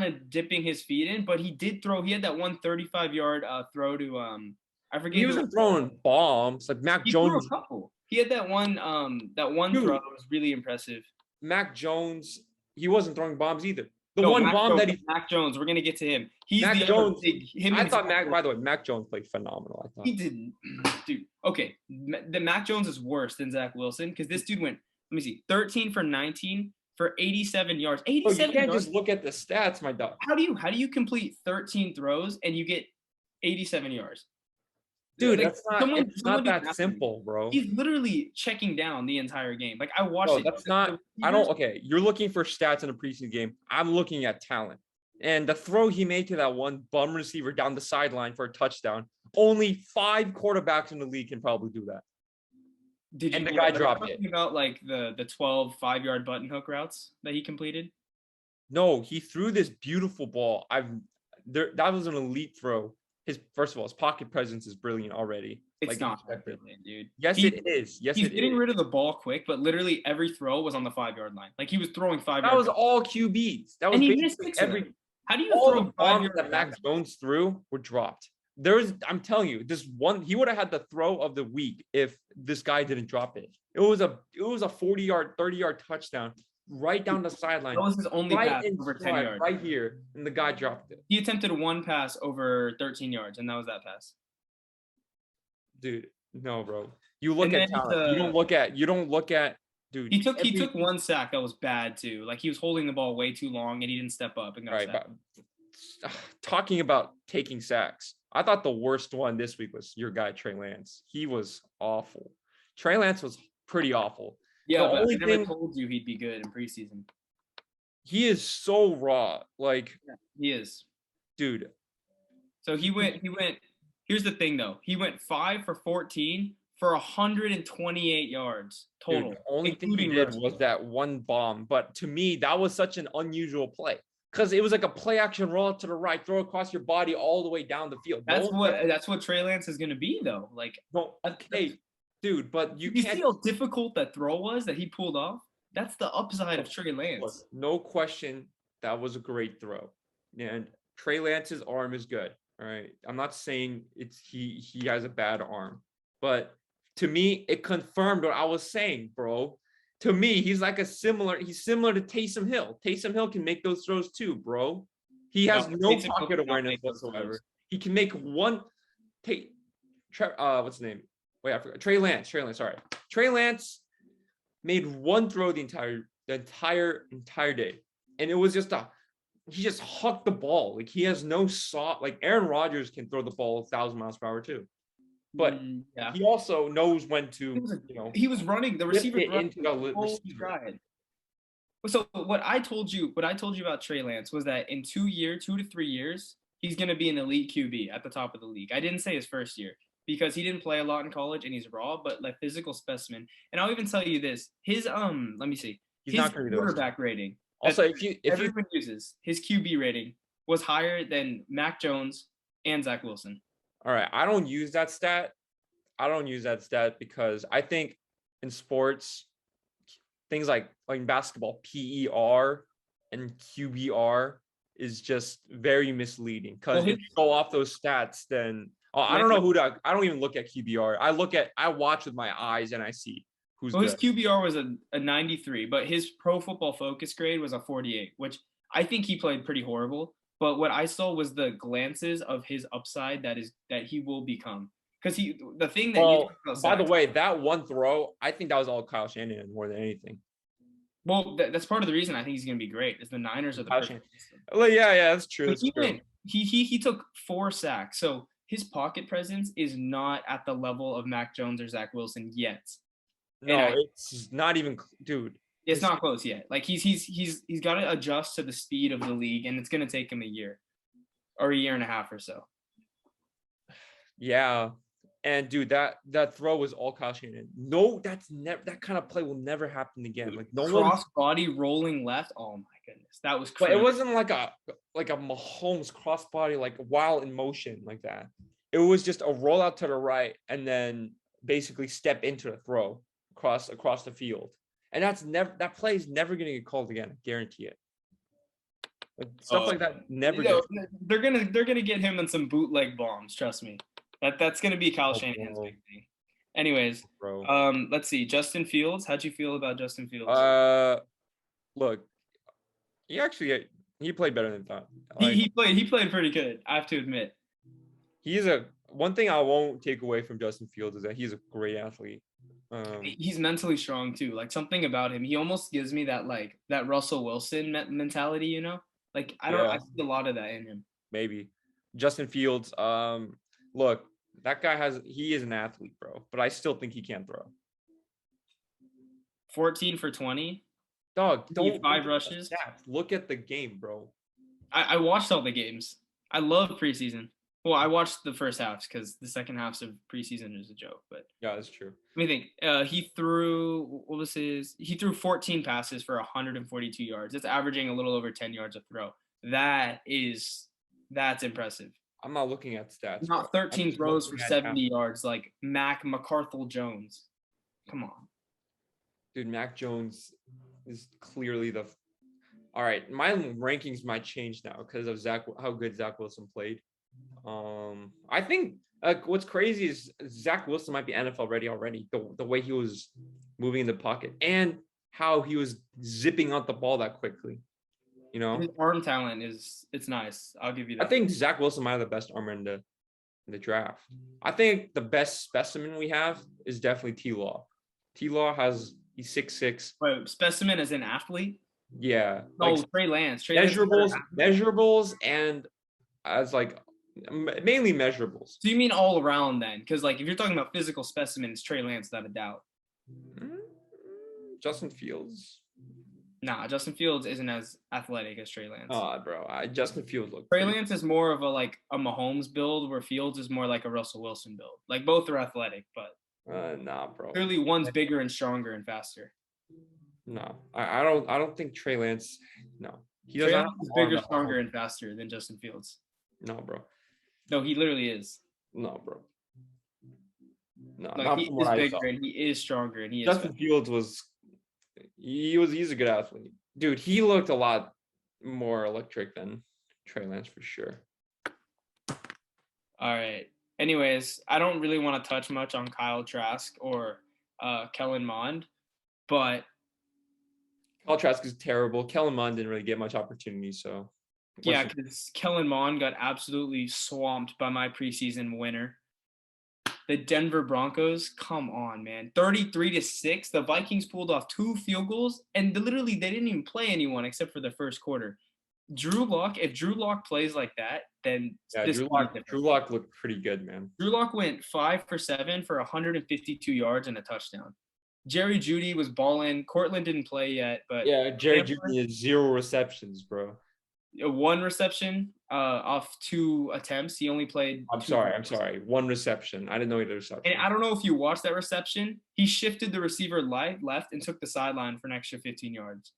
of dipping his feet in, but he did throw. He had that 135-yard throw to I forget. He wasn't throwing bombs like Mac Jones. Threw a couple. He had that one throw that was really impressive. Mac Jones, he wasn't throwing bombs either. Mac Jones, we're gonna get to him. Mac Jones. By the way, Mac Jones played phenomenal. I thought he didn't, dude. Okay, the Mac Jones is worse than Zach Wilson because this dude went. Let me see, 13 for 19 for 87 yards. 87. You can't just look at the stats, my dog. How do you complete 13 throws and you get 87 yards? Dude, it's not that simple, bro. He's literally checking down the entire game. I watched it. That's not. Okay, you're looking for stats in a preseason game. I'm looking at talent. And the throw he made to that one bum receiver down the sideline for a touchdown, only 5 quarterbacks in the league can probably do that. The guy dropped it. About the 12 5-yard button hook routes that he completed? No, he threw this beautiful ball. That was an elite throw. His pocket presence is brilliant already. It's not brilliant, dude. Yes, it is. He's getting rid of the ball quick, but literally every throw was on the 5-yard line. He was throwing 5 yards. That was all QBs. That was basically every. How do you all throw the bombs that Mac Jones threw were dropped? I'm telling you, this one he would have had the throw of the week if this guy didn't drop it. It was a 40-yard, 30-yard touchdown right down the sideline. That was his only pass over 10 yards. Right here, and the guy dropped it. He attempted one pass over 13 yards, and that was that pass. Dude, no, bro. You look at talent. You don't look at. Dude, he took one sack that was bad too. He was holding the ball way too long, and he didn't step up and got sacked. Talking about taking sacks, I thought the worst one this week was your guy Trey Lance. He was awful. Trey Lance was pretty awful. Yeah, but I never told you he'd be good in preseason. He is so raw. He is. Dude. So he went. Here's the thing, though. He went 5 for 14 for 128 yards Dude, total, the only thing he including did rushing. was that one bomb. But to me, that was such an unusual play because it was like a play action roll to the right, throw across your body all the way down the field. That's what Trey Lance is going to be though. Like, Okay, dude, but you you see can't. how difficult that throw was that he pulled off? That's the upside of Trey Look, Lance. no question, that was a great throw, and Trey Lance's arm is good. All right, I'm not saying he has a bad arm, but to me, it confirmed what I was saying, bro. To me, he's similar to Taysom Hill. Taysom Hill can make those throws too, bro. He has no Taysom Hill pocket cannot awareness make those whatsoever. throws. He can make one. What's his name? Wait, I forgot. Trey Lance. Sorry, Trey Lance made one throw the entire day, and it was he just hucked the ball. Like he has no saw. Like Aaron Rodgers can throw the ball 1,000 miles per hour too, but Yeah. he also knows when to he was running the lift receiver it into the full receiver. stride. So what I told you about Trey Lance was that in 2 to 3 years, he's going to be an elite QB at the top of the league. I didn't say his first year because he didn't play a lot in college and he's raw, but like physical specimen. And I'll even tell you this: his let me see, He's his not going to be quarterback rating. Also, if everyone uses his QB rating was higher than Mac Jones and Zach Wilson. All right, I don't use that stat. Because I think in sports, things like basketball, PER and QBR is just very misleading. Because if you go off those stats, then I don't know I don't even look at QBR. I watch with my eyes and I see who's good. His QBR was a 93, but his Pro Football Focus grade was a 48, which I think he played pretty horrible. But what I saw was the glances of his upside that he will become. Because by the way, that one throw, I think that was all Kyle Shanahan more than anything. Well, that's part of the reason I think he's going to be great. Is the Niners are the perfect system. Well, yeah, that's true. He took 4 sacks, so his pocket presence is not at the level of Mac Jones or Zach Wilson yet. No, it's not even, dude. It's not close yet. Like he's got to adjust to the speed of the league, and it's going to take him a year or a year and a half or so. Yeah. And dude, that throw was all Kyle Shanahan. No, that's never, that kind of play will never happen again. Like no cross body rolling left. Oh my goodness, that was crazy. But it wasn't like a Mahomes cross body like while in motion like that. It was just a rollout to the right and then basically step into the throw across the field. And that play is never going to get called again. I guarantee it. Like, stuff like that never. They're gonna get him in some bootleg bombs. Trust me. That's gonna be Kyle Shanahan's big thing. Anyways, let's see. Justin Fields. How'd you feel about Justin Fields? Look, he played better than that. He played pretty good. I have to admit. One thing I won't take away from Justin Fields is that he's a great athlete. He's mentally strong too. Like something about him, he almost gives me that Russell Wilson mentality. You know, like I see a lot of that in him. Maybe Justin Fields. Look, that guy he is an athlete, bro, but I still think he can't throw. 14 for 20. Dog, don't 5 rushes. Look at the game, bro. I watched all the games. I love preseason. Well, I watched the first halves because the second halves of preseason is a joke. But yeah, that's true. Let me think. He threw 14 passes for 142 yards. That's averaging a little over 10 yards a throw. That's impressive. I'm not looking at stats. Not 13 throws for 70 yards like Mac McCarthy Jones. Come on. Dude, Mac Jones is clearly all right, my rankings might change now because of how good Zach Wilson played. I think what's crazy is Zach Wilson might be NFL ready already. The way he was moving in the pocket and how he was zipping out the ball that quickly. You know, his arm talent it's nice. I'll give you that. I think Zach Wilson might have the best armor in the draft. I think the best specimen we have is definitely T-Law. T-Law he's 6'6". Wait, specimen as an athlete? Yeah. Trey Lance. Measurables and as mainly measurables. So you mean all around then? Because if you're talking about physical specimens, Trey Lance without a doubt. Justin Fields. Nah, Justin Fields isn't as athletic as Trey Lance. Oh, bro, Justin Fields Trey Lance is more of a Mahomes build, where Fields is more like a Russell Wilson build. Both are athletic, but Nah, bro. Clearly, one's bigger and stronger and faster. No, I don't think Trey Lance. No, he does Trey not Lance have is the arm bigger, that stronger, and faster than Justin Fields. No, bro. No, he literally is. No, bro. No, Like not he from what is I saw. bigger and he is stronger and he is Justin faster. Fields he's a good athlete. Dude, he looked a lot more electric than Trey Lance for sure. All right. Anyways, I don't really want to touch much on Kyle Trask or Kellen Mond, but Kyle Trask is terrible. Kellen Mond didn't really get much opportunity, so yeah, because Kellen Mond got absolutely swamped by my preseason winner. The Denver Broncos, come on, man. 33-6. The Vikings pulled off 2 field goals, and literally they didn't even play anyone except for the first quarter. Drew Lock, if Drew Lock plays like that, then yeah, this Drew Lock looked pretty good, man. Drew Lock went 5 for 7 for 152 yards and a touchdown. Jerry Jeudy was balling. Cortland didn't play yet, but Yeah, Jerry Jeudy has 0 receptions, bro. 1 reception off 2 attempts. He only played. I'm sorry. 1 reception. I didn't know he had a reception. And I don't know if you watched that reception. He shifted the receiver left and took the sideline for an extra 15 yards.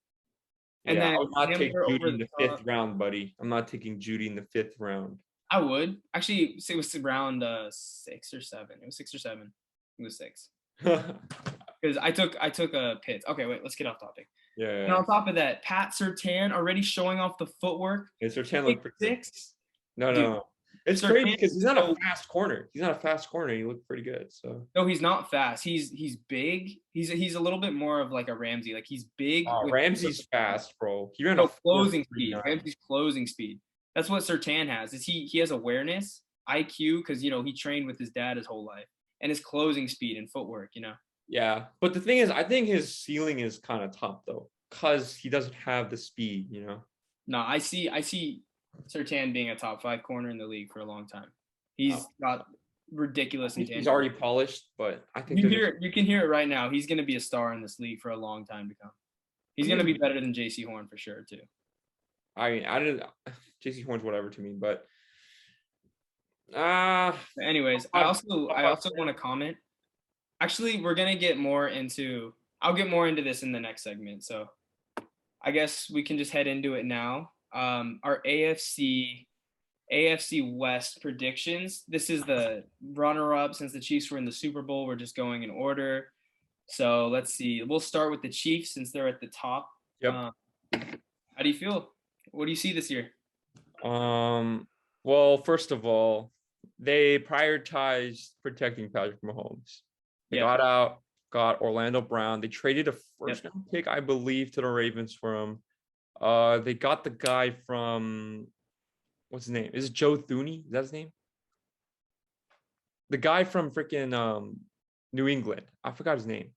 And yeah, then I would not take Jeudy in the 5th top. round, buddy. I'm not taking Jeudy in the 5th round. I would actually. It was around 6 or 7. It was 6 or 7. It was 6. Because I took a Pitts. Okay, wait. Let's get off topic. Yeah. And on top of that, Pat Surtain already showing off the footwork. Yeah, Surtain looked pretty good. 6. No. It's Surtain crazy because he's not a fast corner. He's not a fast corner. He looked pretty good. So no, he's not fast. He's big. He's a little bit more of like a Ramsey. Like he's big. Ramsey's fast, bro. He ran a closing speed. Ramsey's closing speed. That's what Surtain has. Is he has awareness, IQ, because he trained with his dad his whole life, and his closing speed and footwork. Yeah, but the thing is, I think his ceiling is kind of top though, because he doesn't have the speed. No, I see Surtain being a top 5 corner in the league for a long time. He's got ridiculous. He's already polished, but I think you can hear it right now. He's going to be a star in this league for a long time to come. He's going to be better than J.C. Horn for sure too. I mean, I didn't. J.C. Horn's whatever to me, but anyways, I also want to comment. Actually, we're gonna get more into. I'll get more into this in the next segment. So, I guess we can just head into it now. Our AFC West predictions. This is the runner-up since the Chiefs were in the Super Bowl. We're just going in order. So let's see. We'll start with the Chiefs since they're at the top. Yep. How do you feel? What do you see this year? Well, first of all, they prioritized protecting Patrick Mahomes. They got Orlando Brown. They traded a first-round pick, I believe, to the Ravens for him. They got the guy from what's his name? Is it Joe Thuney? Is that his name? The guy from freaking New England. I forgot his name.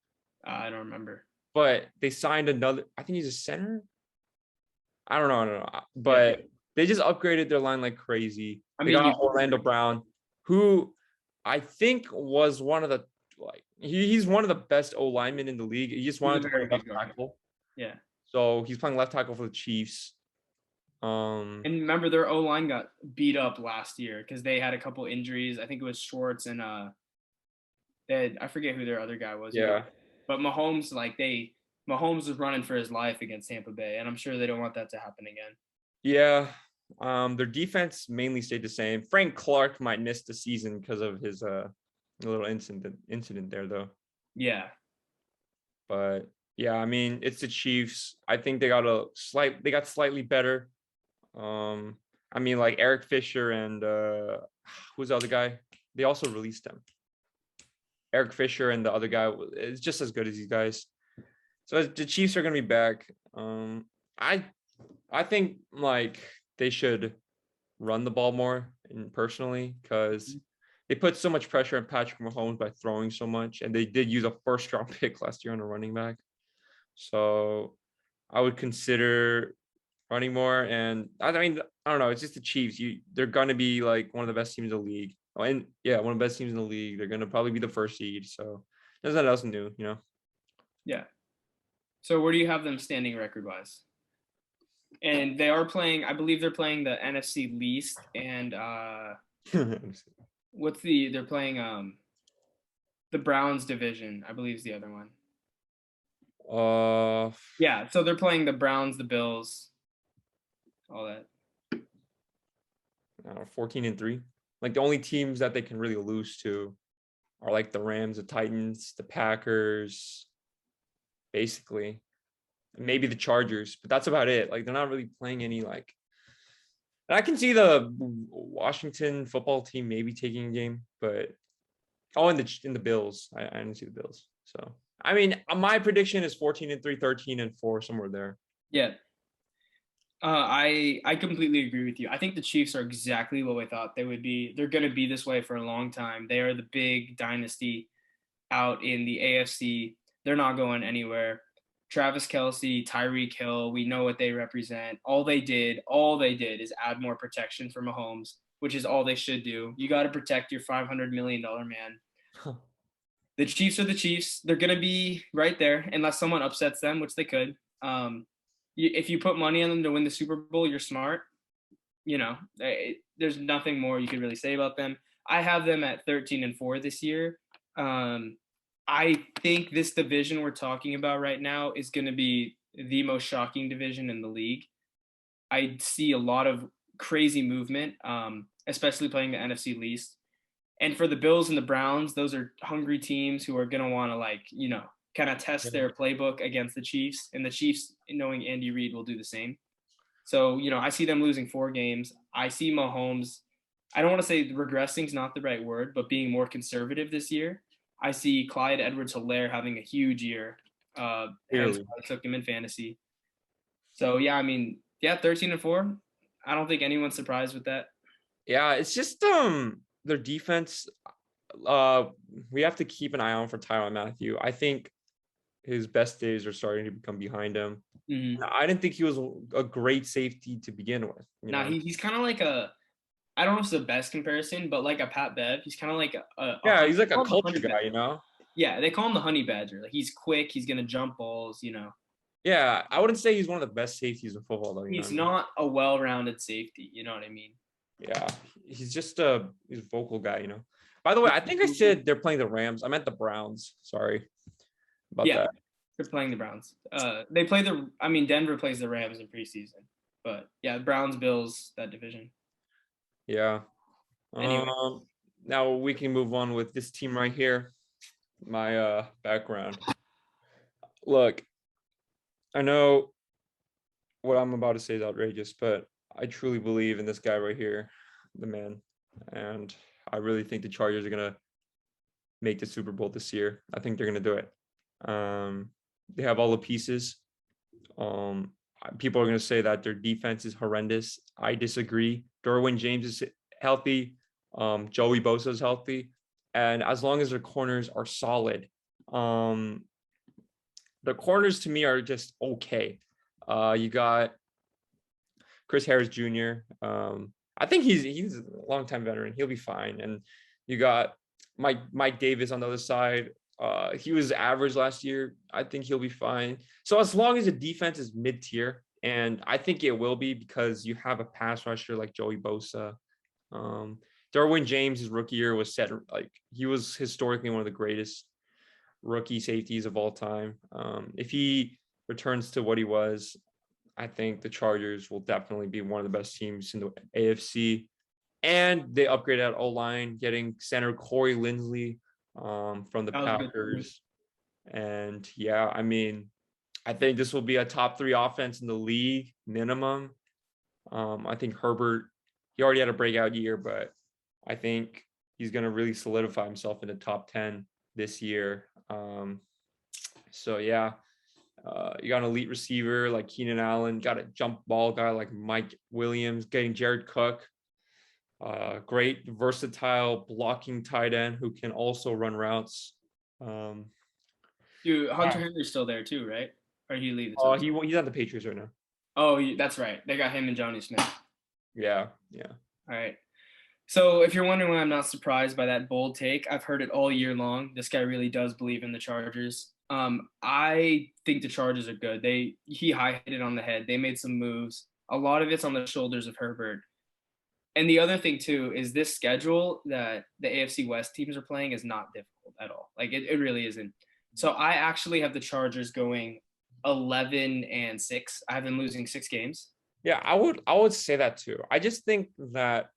I don't remember. But they signed another. I think he's a center. I don't know. But they just upgraded their line like crazy. They got Orlando Brown, who I think was one of the he's one of the best O linemen in the league. He just wanted to play left tackle. Yeah. So he's playing left tackle for the Chiefs. And remember their O line got beat up last year because they had a couple injuries. I think it was Schwartz and I forget who their other guy was. Yeah. But Mahomes Mahomes was running for his life against Tampa Bay, and I'm sure they don't want that to happen again. Yeah. Their defense mainly stayed the same. Frank Clark might miss the season because of his little incident there though. Yeah. But yeah, I mean, it's the Chiefs. I think they got slightly better. I mean, like Eric Fisher and who's the other guy? They also released them. Eric Fisher and the other guy is just as good as these guys. So the Chiefs are gonna be back. I think like they should run the ball more, personally, because they put so much pressure on Patrick Mahomes by throwing so much, and they did use a first-round pick last year on a running back. So I would consider running more. And I mean, I don't know. It's just the Chiefs. They're gonna be like one of the best teams in the league. And yeah, one of the best teams in the league. They're gonna probably be the first seed. So there's nothing else new, Yeah. So where do you have them standing record-wise? And they are playing. I believe they're playing the NFC least. And they're playing The Browns division, I believe, is the other one. Uh, Yeah, so they're playing the Browns, the Bills, all that. 14-3. Like the only teams that they can really lose to are like the Rams, the Titans, the Packers, basically. Maybe the Chargers, but that's about it. Like they're not really playing any like. And I can see the Washington football team maybe taking a game, but in the Bills, I didn't see the Bills. So I mean, my prediction is 14-3, 13-4, somewhere there. Yeah. I completely agree with you. I think the Chiefs are exactly what we thought they would be. They're going to be this way for a long time. They are the big dynasty out in the AFC. They're not going anywhere. Travis Kelce, Tyreek Hill, we know what they represent. All they did is add more protection for Mahomes, which is all they should do. You got to protect your $500 million man. The Chiefs are the Chiefs. They're going to be right there unless someone upsets them, which they could. If you put money on them to win the Super Bowl, you're smart. There's nothing more you could really say about them. I have them at 13-4 this year. I think this division we're talking about right now is going to be the most shocking division in the league. I see a lot of crazy movement, especially playing the NFC least. And for the Bills and the Browns, those are hungry teams who are going to want to kind of test their playbook against the Chiefs. And the Chiefs, knowing Andy Reid, will do the same. So, I see them losing 4 games. I see Mahomes, I don't want to say regressing is not the right word, but being more conservative this year. I see Clyde Edwards-Helaire having a huge year. Hence why I took him in fantasy. So, 13-4. I don't think anyone's surprised with that. Yeah, it's just their defense. We have to keep an eye on for Tyrann Mathieu. I think his best days are starting to become behind him. Mm-hmm. I didn't think he was a great safety to begin with. He's kind of like I don't know if it's the best comparison, but like a Pat Bev. He's kind of like he's like a culture guy, Yeah, they call him the honey badger. Like he's quick, he's gonna jump balls, Yeah, I wouldn't say he's one of the best safeties in football, though. He's not a well-rounded safety, you know what I mean? Yeah, he's just he's a vocal guy, By the way, I think I said they're playing the Rams. I meant the Browns. Sorry about that. They're playing the Browns. Denver plays the Rams in preseason. But yeah, Browns, Bills, that division. Yeah. Anyway. Now we can move on with this team right here. My background. Look, I know what I'm about to say is outrageous, but I truly believe in this guy right here, the man. And I really think the Chargers are going to make the Super Bowl this year. I think they're going to do it. They have all the pieces. People are going to say that their defense is horrendous. I disagree. Derwin James is healthy. Joey Bosa is healthy. And as long as their corners are solid, the corners to me are just okay. You got Chris Harris Jr. I think he's a longtime veteran. He'll be fine. And you got Mike Davis on the other side. He was average last year. I think he'll be fine. So as long as the defense is mid-tier, and I think it will be because you have a pass rusher like Joey Bosa. Derwin James, his rookie year was set like he was historically one of the greatest rookie safeties of all time. If he returns to what he was, I think the Chargers will definitely be one of the best teams in the AFC. And they upgraded at O-line, getting center Corey Linsley from the Packers. And I think this will be a top 3 offense in the league minimum. I think Herbert, he already had a breakout year, but I think he's going to really solidify himself in the top 10 this year. You got an elite receiver like Keenan Allen, got a jump ball guy like Mike Williams, getting Jared Cook. Great versatile blocking tight end who can also run routes. Hunter Henry's still there too, right? Or he leave? He's on the Patriots right now. Oh, that's right. They got him and Johnny Smith. Yeah. All right. So if you're wondering why I'm not surprised by that bold take, I've heard it all year long. This guy really does believe in the Chargers. I think the Chargers are good. He hit it on the head. They made some moves. A lot of it's on the shoulders of Herbert. And the other thing too is this schedule that the AFC West teams are playing is not difficult. at all. Like it really isn't. So I actually have the Chargers going 11-6. I have them losing 6 games. Yeah, I would say that too. I just think that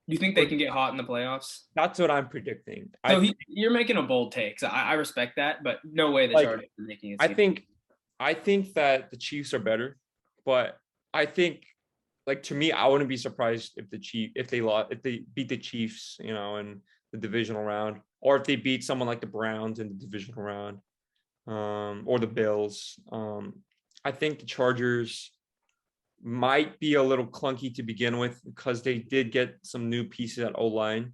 You think they can get hot in the playoffs? that's what I'm predicting. So you're making a bold take. So I respect that, but no way the Chargers are making it. I think that the Chiefs are better, but I think, like, to me, I wouldn't be surprised if if they beat the Chiefs, in the divisional round, or if they beat someone like the Browns in the divisional round, or the Bills. I think the Chargers might be a little clunky to begin with because they did get some new pieces at O-line.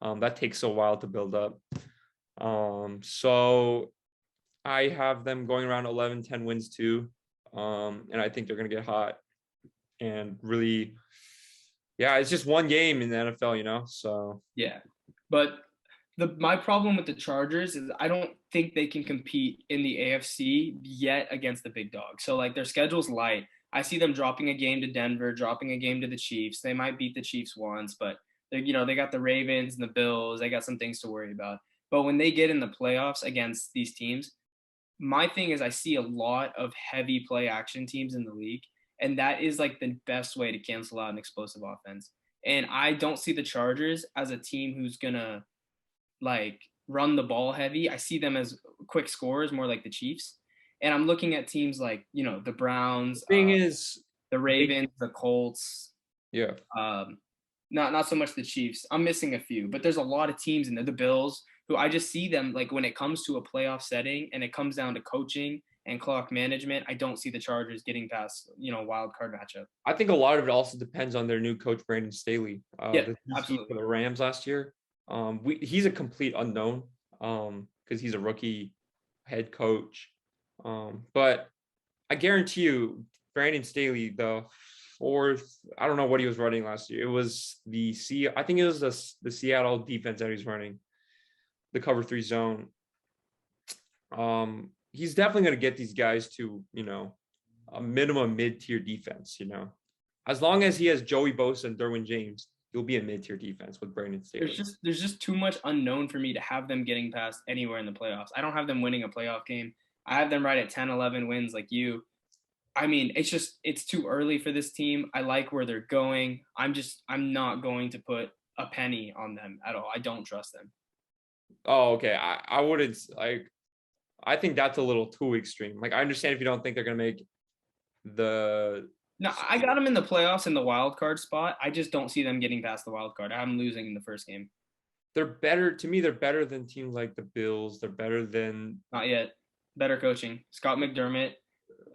That takes a while to build up. So I have them going around 11-10 wins too. And I think they're going to get hot and really, yeah, it's just one game in the NFL, so. Yeah. But my problem with the Chargers is I don't think they can compete in the AFC yet against the big dogs. So like their schedule's light. I see them dropping a game to Denver, dropping a game to the Chiefs. They might beat the Chiefs once, but they got the Ravens and the Bills. They got some things to worry about. But when they get in the playoffs against these teams, my thing is I see a lot of heavy play action teams in the league, and that is like the best way to cancel out an explosive offense. And I don't see the Chargers as a team who's gonna like run the ball heavy. I see them as quick scorers, more like the Chiefs. And I'm looking at teams like, the Browns, the Ravens, the Colts. Yeah. Not so much the Chiefs. I'm missing a few, but there's a lot of teams in there. The Bills, who I just see them like when it comes to a playoff setting and it comes down to coaching and clock management, I don't see the Chargers getting past, wild card matchup. I think a lot of it also depends on their new coach, Brandon Staley. Yeah, absolutely. For the Rams last year. He's a complete unknown because he's a rookie head coach. But I guarantee you, Brandon Staley, the fourth, I don't know what he was running last year. It was I think it was the Seattle defense that he's running, the cover 3 zone. He's definitely going to get these guys to, a minimum mid-tier defense, as long as he has Joey Bosa and Derwin James, he'll be a mid-tier defense with Brandon Staley. There's just too much unknown for me to have them getting past anywhere in the playoffs. I don't have them winning a playoff game. I have them right at 10, 11 wins like you. I mean, it's too early for this team. I like where they're going. I'm not going to put a penny on them at all. I don't trust them. Oh, okay. I wouldn't I think that's a little too extreme. Like, I understand if you don't think they're going to make No, I got them in the playoffs in the wild card spot. I just don't see them getting past the wild card. I have them losing in the first game. They're better. To me, they're better than teams like the Bills. They're better than... Not yet. Better coaching. Scott McDermott.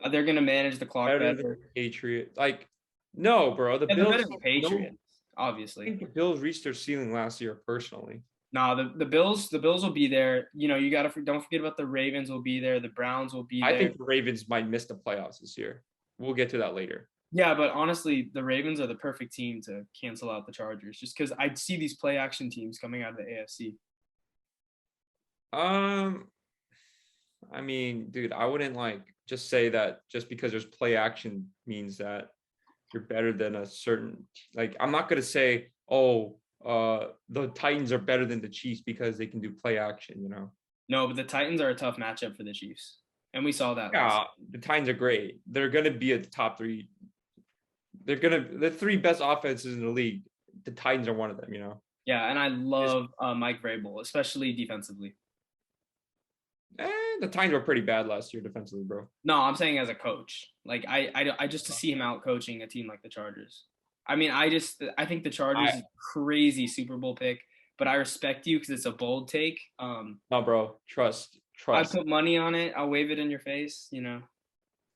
They're going to manage the clock better. Patriots. Like, no, bro. The Bills... Better than Patriots, obviously. I think the Bills reached their ceiling last year, personally. No, the Bills will be there. You got to don't forget about the Ravens will be there. The Browns will be there. I think the Ravens might miss the playoffs this year. We'll get to that later. Yeah, but honestly, the Ravens are the perfect team to cancel out the Chargers just because I see these play action teams coming out of the AFC. I mean, dude, I wouldn't just say that just because there's play action means that you're better than a certain, I'm not going to say, the Titans are better than the Chiefs because they can do play action, No, but the Titans are a tough matchup for the Chiefs. And we saw that. Yeah, the Titans are great. They're going to be at the top 3. The 3 best offenses in the league. The Titans are one of them, Yeah, and I love Mike Vrabel, especially defensively. The Titans were pretty bad last year defensively, bro. No, I'm saying as a coach. I just to see him out coaching a team like the Chargers. I mean, I think the Chargers is a crazy Super Bowl pick, but I respect you because it's a bold take. No, bro. Trust. I put money on it. I'll wave it in your face,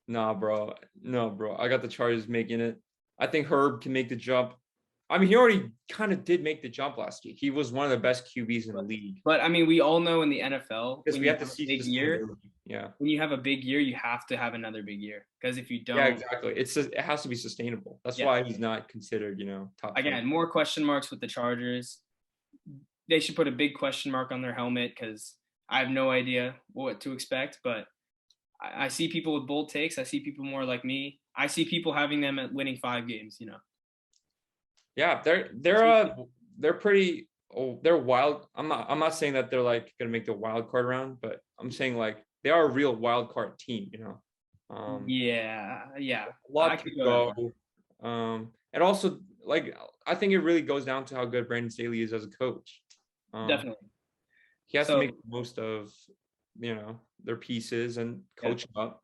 Nah, bro. No, bro. I got the Chargers making it. I think Herb can make the jump. I mean, he already kind of did make the jump last year. He was one of the best QBs in the league. But I mean, we all know in the NFL, because we have to see big year. Yeah. When you have a big year, you have to have another big year. Because if you don't, yeah, exactly. It has to be sustainable. That's why he's not considered, top. Again, more question marks with the Chargers. They should put a big question mark on their helmet because I have no idea what to expect. But I see people with bold takes. I see people more like me. I see people having them at winning 5 games. Yeah, they're pretty. oh, they're wild. I'm not saying that they're like gonna make the wild card round, but I'm saying like they are a real wild card team, you know. Yeah. A I lot to could go that far. go. And also like I think it really goes down to how good Brandon Staley is as a coach. Um, Definitely. he has to make So the most of, their pieces and yeah, coach them up.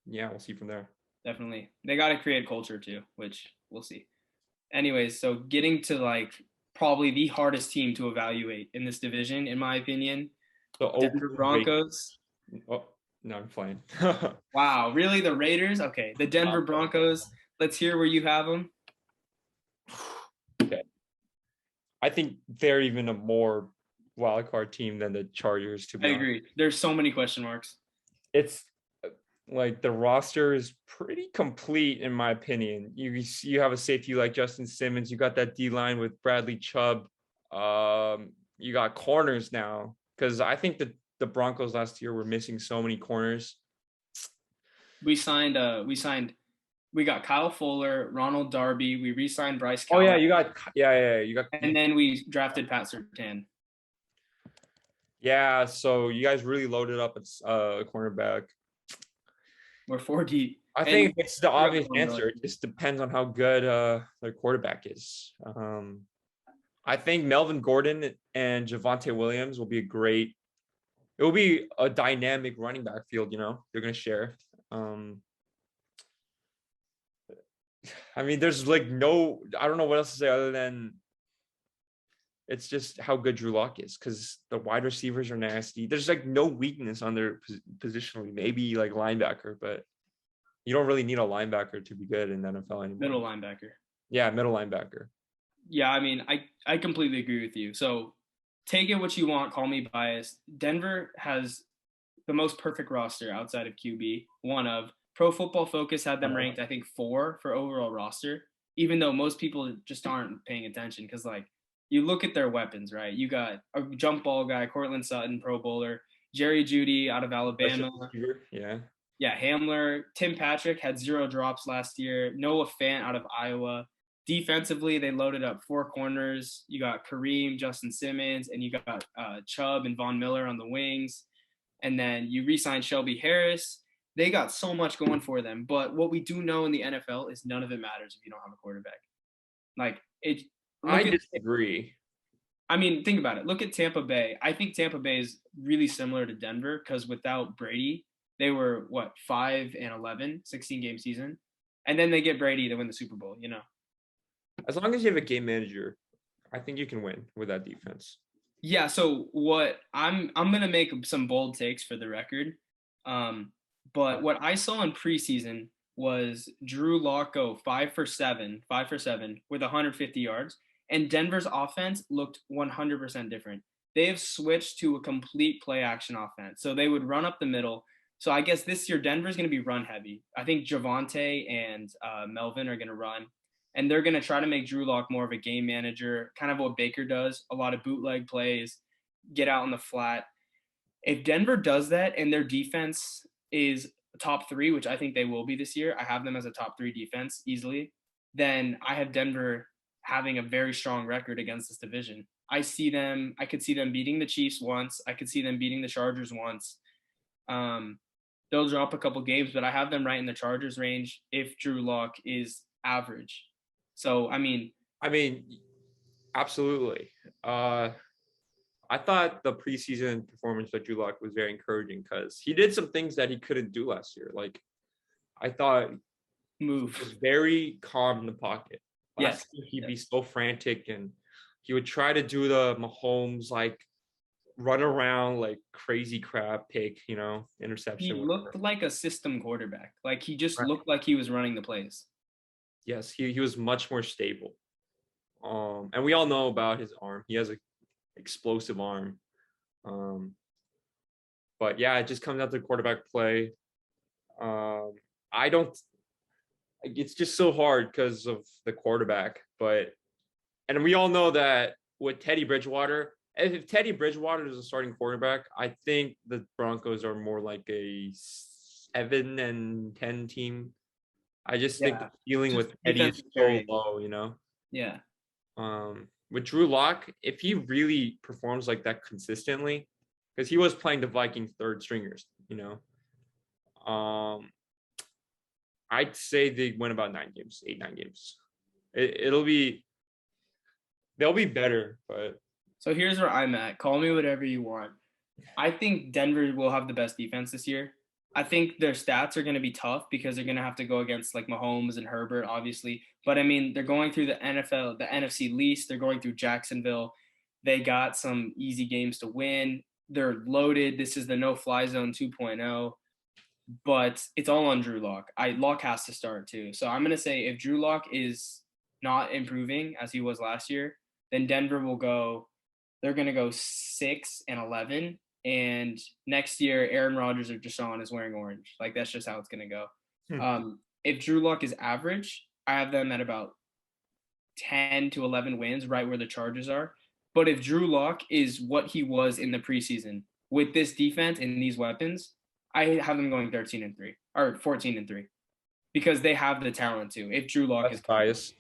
Yeah, we'll see from there. definitely. They got to create culture too, which we'll see. Anyways, so getting to like probably the hardest team to evaluate in this division, in my opinion, The Denver Oakland Raiders. Broncos. Oh, no, I'm playing. Wow, really? The Raiders? Okay, the Denver Broncos. Let's hear where you have them. Okay. I think they're even a more wild card team than the Chargers, to I be honest. agree. There's so many question marks. It's like the roster is pretty complete in my opinion. You have a safety like Justin Simmons. You got that D line with Bradley Chubb. You got corners now because I think that the Broncos last year were missing so many corners. We got Kyle Fuller, Ronald Darby. We re-signed Bryce Oh yeah, Callahan, you got and then we drafted Pat Surtain. yeah. So you guys really loaded up at cornerback. We're 4 deep. I And think it's the obvious Miller. answer. It just depends on how good their quarterback is. I think Melvin Gordon and Javonte Williams will be it will be a dynamic running back field, they're going to share. I mean, there's like I don't know what else to say other than it's just how good Drew Lock is because the wide receivers are nasty. There's like no weakness on their positionally, maybe like linebacker, but you don't really need a linebacker to be good in the NFL anymore. Middle linebacker. Yeah, middle linebacker. Yeah, I mean, I completely agree with you. So take it what you want, call me biased. Denver has the most perfect roster outside of QB. One of Pro Football Focus had them ranked, I think, 4 for overall roster, even though most people just aren't paying attention because, like, you look at their weapons, right? You got a jump ball guy, Cortland Sutton, Pro Bowler, Jerry Jeudy out of Alabama. Yeah. Yeah, Hamler. Tim Patrick had 0 drops last year. Noah Fant out of Iowa. Defensively, they loaded up 4 corners. You got Kareem, Justin Simmons, and you got Chubb and Von Miller on the wings. And then you re-signed Shelby Harris. They got so much going for them. But what we do know in the NFL is none of it matters if you don't have a quarterback. Like it. I disagree. I mean, think about it. Look at Tampa Bay. I think Tampa Bay is really similar to Denver because without Brady, they were 5-11, 16-game season, and then they get Brady to win the Super Bowl. As long as you have a game manager, I think you can win with that defense. Yeah. So what I'm gonna make some bold takes for the record, but what I saw in preseason was Drew Lock go 5 for 7 with 150 yards, and Denver's offense looked 100% different. They have switched to a complete play action offense, so they would run up the middle. So I guess this year Denver's going to be run heavy. I think Javonte and Melvin are going to run, and they're going to try to make Drew Lock more of a game manager, kind of what Baker does, a lot of bootleg plays, get out in the flat. If Denver does that and their defense is top 3, which I think they will be this year, I have them as a top 3 defense easily, then I have Denver having a very strong record against this division. I could see them beating the Chiefs once. I could see them beating the Chargers once. They'll drop a couple games, but I have them right in the Chargers range if Drew Lock is average. So, I mean, absolutely. I thought the preseason performance by Drew Lock was very encouraging because he did some things that he couldn't do last year. Like, I thought he was very calm in the pocket. Last year, he'd be so frantic and he would try to do the Mahomes, like, run around like crazy crap, pick, interception. He looked like a system quarterback. Like, he just looked like he was running the plays. Yes, he was much more stable. And we all know about his arm. He has an explosive arm. But yeah, it just comes out to quarterback play. It's just so hard because of the quarterback. And we all know that with Teddy Bridgewater, if Teddy Bridgewater is a starting quarterback, I think the Broncos are more like a 7-10 team. I just think the feeling with Teddy is so low, Yeah. with Drew Lock, if he really performs like that consistently, because he was playing the Vikings third stringers, I'd say they win about 9 games. They'll be better, but So here's where I'm at. Call me whatever you want. I think Denver will have the best defense this year. I think their stats are going to be tough because they're going to have to go against like Mahomes and Herbert, obviously. But I mean, they're going through the NFC least. They're going through Jacksonville. They got some easy games to win. They're loaded. This is the no-fly zone 2.0. But it's all on Drew Lock. Lock has to start too. So I'm going to say if Drew Lock is not improving as he was last year, then Denver will go. They're going to go 6-11. And next year, Aaron Rodgers or Deshaun is wearing orange. Like, that's just how it's going to go. If Drew Lock is average, I have them at about 10 to 11 wins, right where the Chargers are. But if Drew Lock is what he was in the preseason with this defense and these weapons, I have them going 13-3 or 14-3 because they have the talent to. If Drew Lock is biased,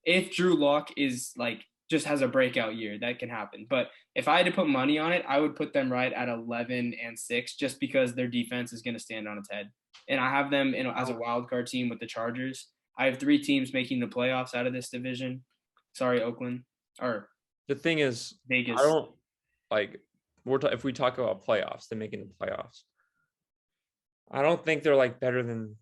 if Drew Lock is like just has a breakout year, that can happen. But if I had to put money on it, I would put them right at 11-6 just because their defense is going to stand on its head. And I have them as a wild card team with the Chargers. I have 3 teams making the playoffs out of this division. Sorry, Oakland. Or the thing is, Vegas. I don't like. If we talk about playoffs, they're making the playoffs. I don't think they're like better than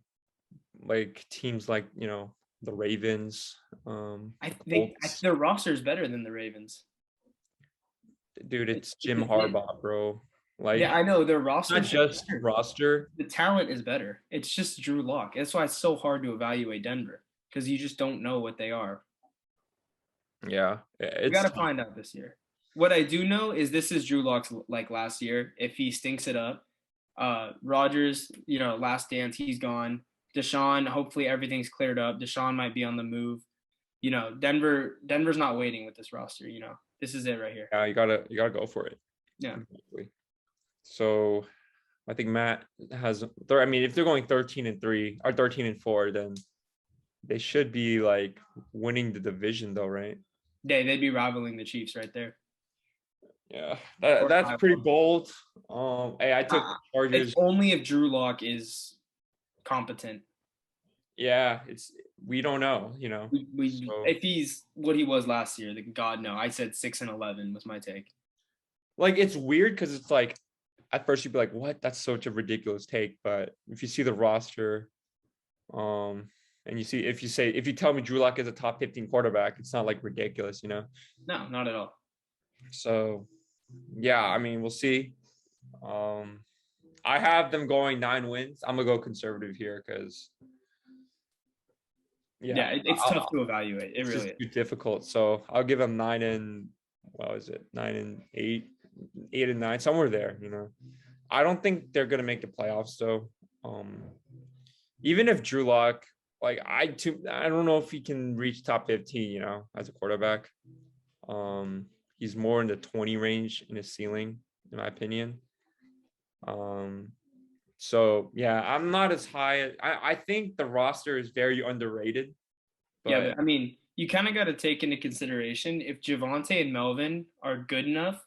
like teams like the Ravens. I think their roster is better than the Ravens. Dude, it's Jim Harbaugh, bro. Like, yeah, I know their roster. Not just roster. The talent is better. It's just Drew Lock. That's why it's so hard to evaluate Denver because you just don't know what they are. Yeah, you got to find out this year. What I do know is this is Drew Lock's like last year. If he stinks it up, Rodgers, last dance, he's gone. Deshaun, hopefully everything's cleared up. Deshaun might be on the move. Denver's not waiting with this roster. This is it right here. Yeah, you gotta go for it. Yeah. So, I think Matt has. I mean, if they're going 13-3 or 13-4, then they should be like winning the division, though, right? Yeah, they'd be rivaling the Chiefs right there. Yeah, that's pretty bold. Hey, I took Chargers. It's only if Drew Lock is competent. Yeah, we don't know, If he's what he was last year, then God no. I said 6-11 was my take. Like, it's weird because it's like at first you'd be like, "What? That's such a ridiculous take." But if you see the roster, and if you tell me Drew Lock is a top 15 quarterback, it's not like ridiculous, No, not at all. So, yeah, I mean, we'll see. I have them going 9 wins. I'm gonna go conservative here because, it's tough to evaluate. It really is too difficult. So I'll give them 9 and 8, 8 and 9, somewhere there. I don't think they're gonna make the playoffs though. Even if Drew Lock, like I don't know if he can reach top 15. As a quarterback, he's more in the 20 range in his ceiling, in my opinion. So yeah, I'm not as high. I think the roster is very underrated. But I mean, you kind of got to take into consideration if Javonte and Melvin are good enough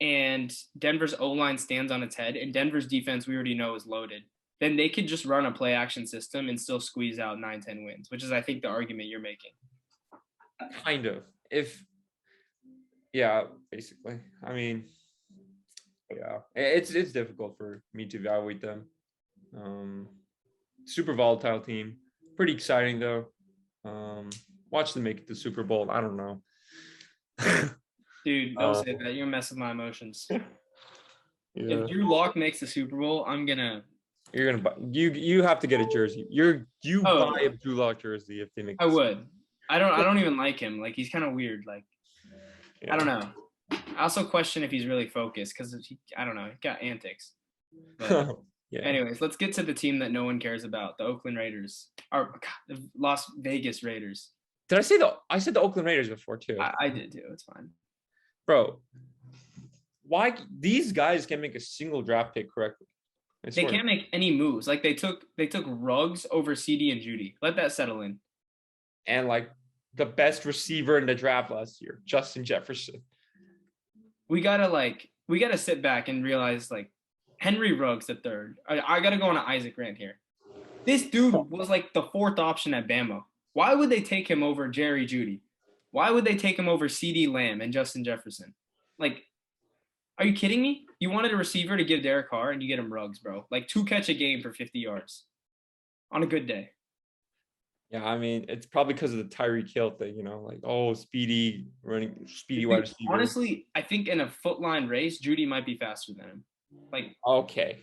and Denver's O-line stands on its head and Denver's defense we already know is loaded, then they could just run a play action system and still squeeze out 9-10 wins, which is, I think, the argument you're making. Kind of. Yeah, basically. I mean, yeah, it's difficult for me to evaluate them. Super volatile team. Pretty exciting though. Watch them make it to the Super Bowl. I don't know. Dude, don't say that. You're messing with my emotions. Yeah. If Drew Lock makes the Super Bowl, You're gonna buy. You have to get a jersey. Buy a Drew Lock jersey if they make. I would. I don't even like him. Like, he's kind of weird. Like, I don't know. I also question if he's really focused because I don't know. He got antics. But yeah. Anyways, let's get to the team that no one cares about: the Oakland Raiders, or the Las Vegas Raiders. Did I said the Oakland Raiders before too? I did too. It's fine, bro. Why these guys can't make a single draft pick correctly? They can't make any moves. Like they took Ruggs over CD and Judy. Let that settle in. And like the best receiver in the draft last year, Justin Jefferson. We gotta sit back and realize like Henry Ruggs the third. I gotta go on an Isaac rant here. This dude was like the fourth option at Bama. Why would they take him over Jerry Jeudy? Why would they take him over CeeDee Lamb and Justin Jefferson? Like, are you kidding me? You wanted a receiver to give Derek Carr and you get him Ruggs, bro. Like 2 catch a game for 50 yards on a good day. Yeah, I mean, it's probably because of the Tyreek Hill thing, like, speedy wide receiver. Honestly, I think in a foot line race, Jeudy might be faster than him. Like, okay.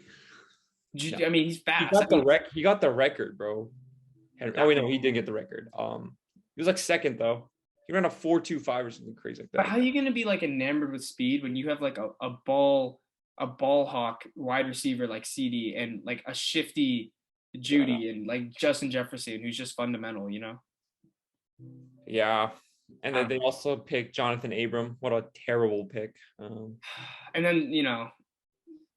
I mean, he's fast. He got the record, bro. Oh, wait, no, he didn't get the record. He was like second, though. He ran a 4.25 or something crazy like that. But how are you going to be like enamored with speed when you have like a ball hawk wide receiver like CD and like a shifty Jeudy and like Justin Jefferson, who's just fundamental, Yeah. And then they also picked Jonathan Abram. What a terrible pick. And then,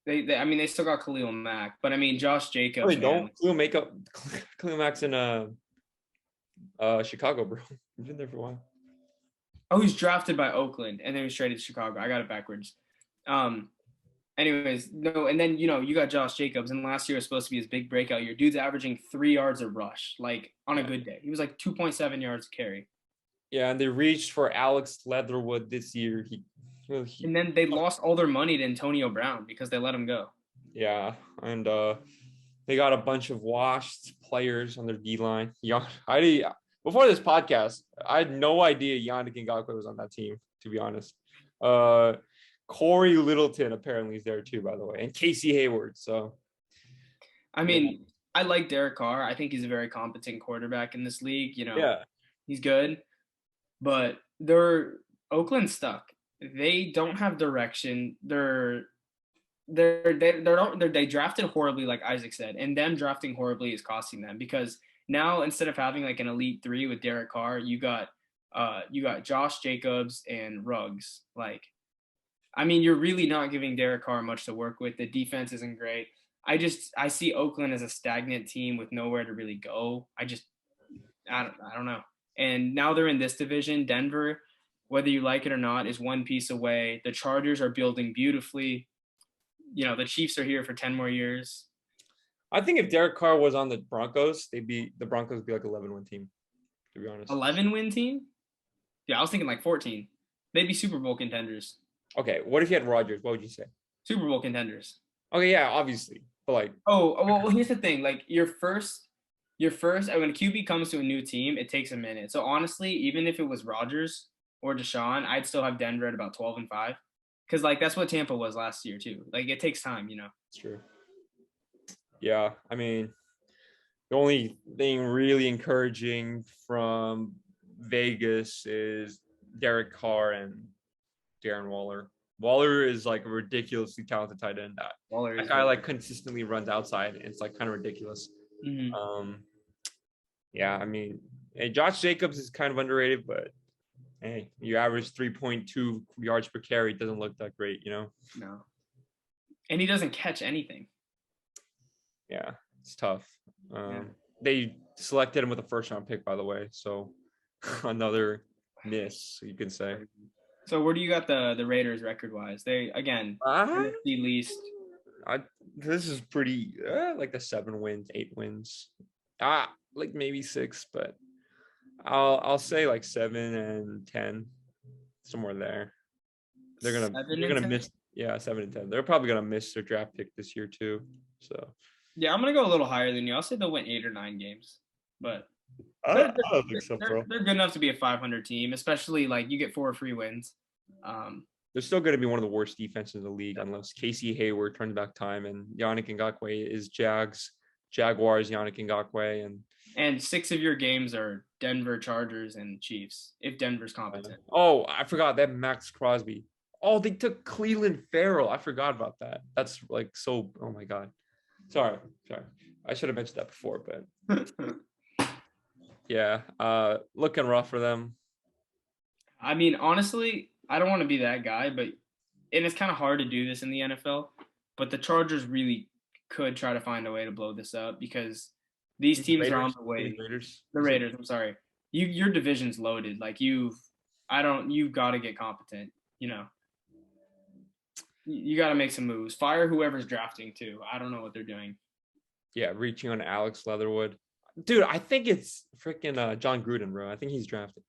they still got Khalil Mack, but I mean, Josh Jacobs. Wait, don't Khalil Mack's in Chicago, bro. He's been there for a while. Oh, he's drafted by Oakland and then he was traded to Chicago. I got it backwards. Anyways, no, and then you got Josh Jacobs, and last year was supposed to be his big breakout year. Dude's averaging 3 yards a rush, like on a good day. He was like 2.7 yards a carry. Yeah, and they reached for Alex Leatherwood this year. And then they lost all their money to Antonio Brown because they let him go. Yeah, and they got a bunch of washed players on their D line. Before this podcast, I had no idea Yannick Ngakoue was on that team, to be honest. Corey Littleton apparently is there too, by the way, and Casey Hayward. So, I mean, I like Derek Carr. I think he's a very competent quarterback in this league. He's good, but Oakland's stuck. They don't have direction. They drafted horribly, like Isaac said, and them drafting horribly is costing them because now instead of having like an elite 3 with Derek Carr, you got Josh Jacobs and Ruggs. Like, I mean, you're really not giving Derek Carr much to work with. The defense isn't great. I see Oakland as a stagnant team with nowhere to really go. I don't know. And now they're in this division. Denver, whether you like it or not, is one piece away. The Chargers are building beautifully. The Chiefs are here for 10 more years. I think if Derek Carr was on the Broncos, the Broncos would be like 11-win team, to be honest. 11-win team? Yeah, I was thinking like 14. They'd be Super Bowl contenders. Okay, what if you had Rodgers? What would you say? Super Bowl contenders. Okay, yeah, obviously, but like. Oh, well, here's the thing. Like your first, when a QB comes to a new team, it takes a minute. So honestly, even if it was Rodgers or Deshaun, I'd still have Denver at about 12-5, because like that's what Tampa was last year too. Like it takes time, It's true. Yeah, I mean, the only thing really encouraging from Vegas is Derek Carr and Darren Waller. Waller is like a ridiculously talented tight end. That guy like consistently runs outside, and it's like kind of ridiculous. Mm-hmm. Yeah, I mean, Josh Jacobs is kind of underrated, but hey, you average 3.2 yards per carry. It doesn't look that great, No. And he doesn't catch anything. Yeah, it's tough. They selected him with a first-round pick, by the way, so another miss, you can say. So where do you got the Raiders record-wise? They, again, the least. This is pretty, like the 7 wins, 8 wins. Like maybe 6, but I'll say like 7 and 10, somewhere there. They're gonna miss. Yeah, 7 and 10. They're probably gonna miss their draft pick this year too. So. Yeah, I'm gonna go a little higher than you. I'll say they'll win 8 or 9 games, but I don't think so, bro. They're good enough to be a 500 team, especially like you get 4 free wins. They're still going to be one of the worst defenses in the league unless Casey Hayward turns back time and Yannick Ngakoue is Jaguars, Yannick Ngakoue, and 6 of your games are Denver Chargers and Chiefs if Denver's competent. Oh, I forgot that Max Crosby. Oh, they took Cleveland Farrell. I forgot about that. That's like so. Oh my God. Sorry. I should have mentioned that before, but yeah, looking rough for them. I mean, honestly, I don't want to be that guy, and it's kind of hard to do this in the NFL, but the Chargers really could try to find a way to blow this up because these teams are on the way. Raiders. The Raiders, I'm sorry. your division's loaded. Like you've got to get competent. You know, you got to make some moves. Fire whoever's drafting too. I don't know what they're doing. Yeah, reaching on Alex Leatherwood. Dude, I think it's freaking John Gruden, bro. I think he's drafted.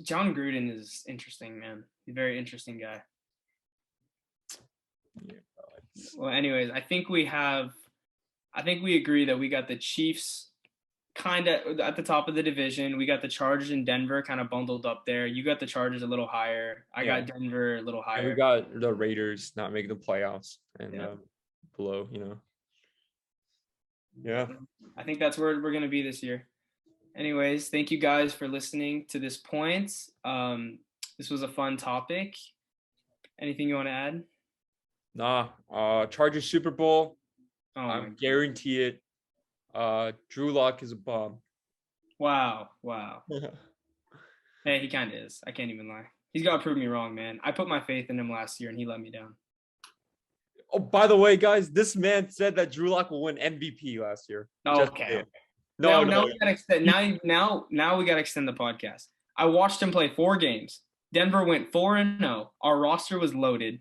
John Gruden is interesting, man. He's a very interesting guy. Yeah, well, anyways, I think we agree that we got the Chiefs kind of at the top of the division. We got the Chargers and Denver kind of bundled up there. You got the Chargers a little higher. I got Denver a little higher. And we got the Raiders not making the playoffs and below, you know. Yeah. I think that's where we're going to be this year. Anyways, thank you guys for listening to this point. This was a fun topic. Anything you want to add? Nah. Chargers Super Bowl. I guarantee it. Drew Lock is a bomb. Wow. Hey, he kind of is. I can't even lie. He's got to prove me wrong, man. I put my faith in him last year, and he let me down. Oh, by the way, guys, this man said that Drew Lock will win MVP last year. Oh, okay. No. Now we gotta extend. Now we gotta extend the podcast. I watched him play 4 games. Denver went 4-0. Our roster was loaded,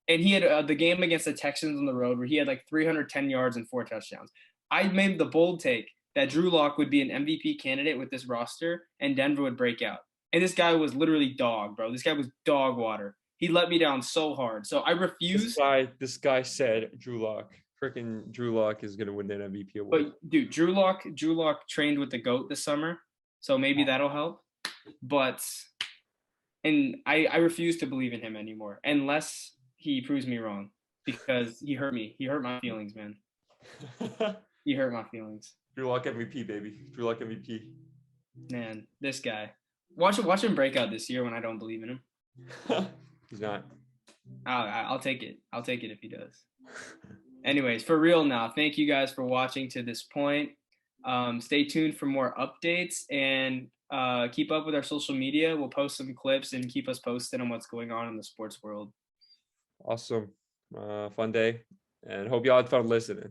and he had the game against the Texans on the road where he had like 310 yards and 4 touchdowns. I made the bold take that Drew Lock would be an MVP candidate with this roster, and Denver would break out. And this guy was literally dog, bro. This guy was dog water. He let me down so hard. So I refuse. This guy said Drew Lock. Freaking Drew Lock is gonna win that MVP award. But dude, Drew Lock trained with the GOAT this summer, so maybe that'll help. But I refuse to believe in him anymore unless he proves me wrong, because he hurt me. He hurt my feelings, man. He hurt my feelings. Drew Lock MVP, baby. Drew Lock MVP. Man, this guy. Watch him break out this year when I don't believe in him. He's not. I'll take it. I'll take it if he does. Anyways, for real now, thank you guys for watching to this point. Stay tuned for more updates and keep up with our social media. We'll post some clips and keep us posted on what's going on in the sports world. Awesome. Fun day. And hope y'all had fun listening.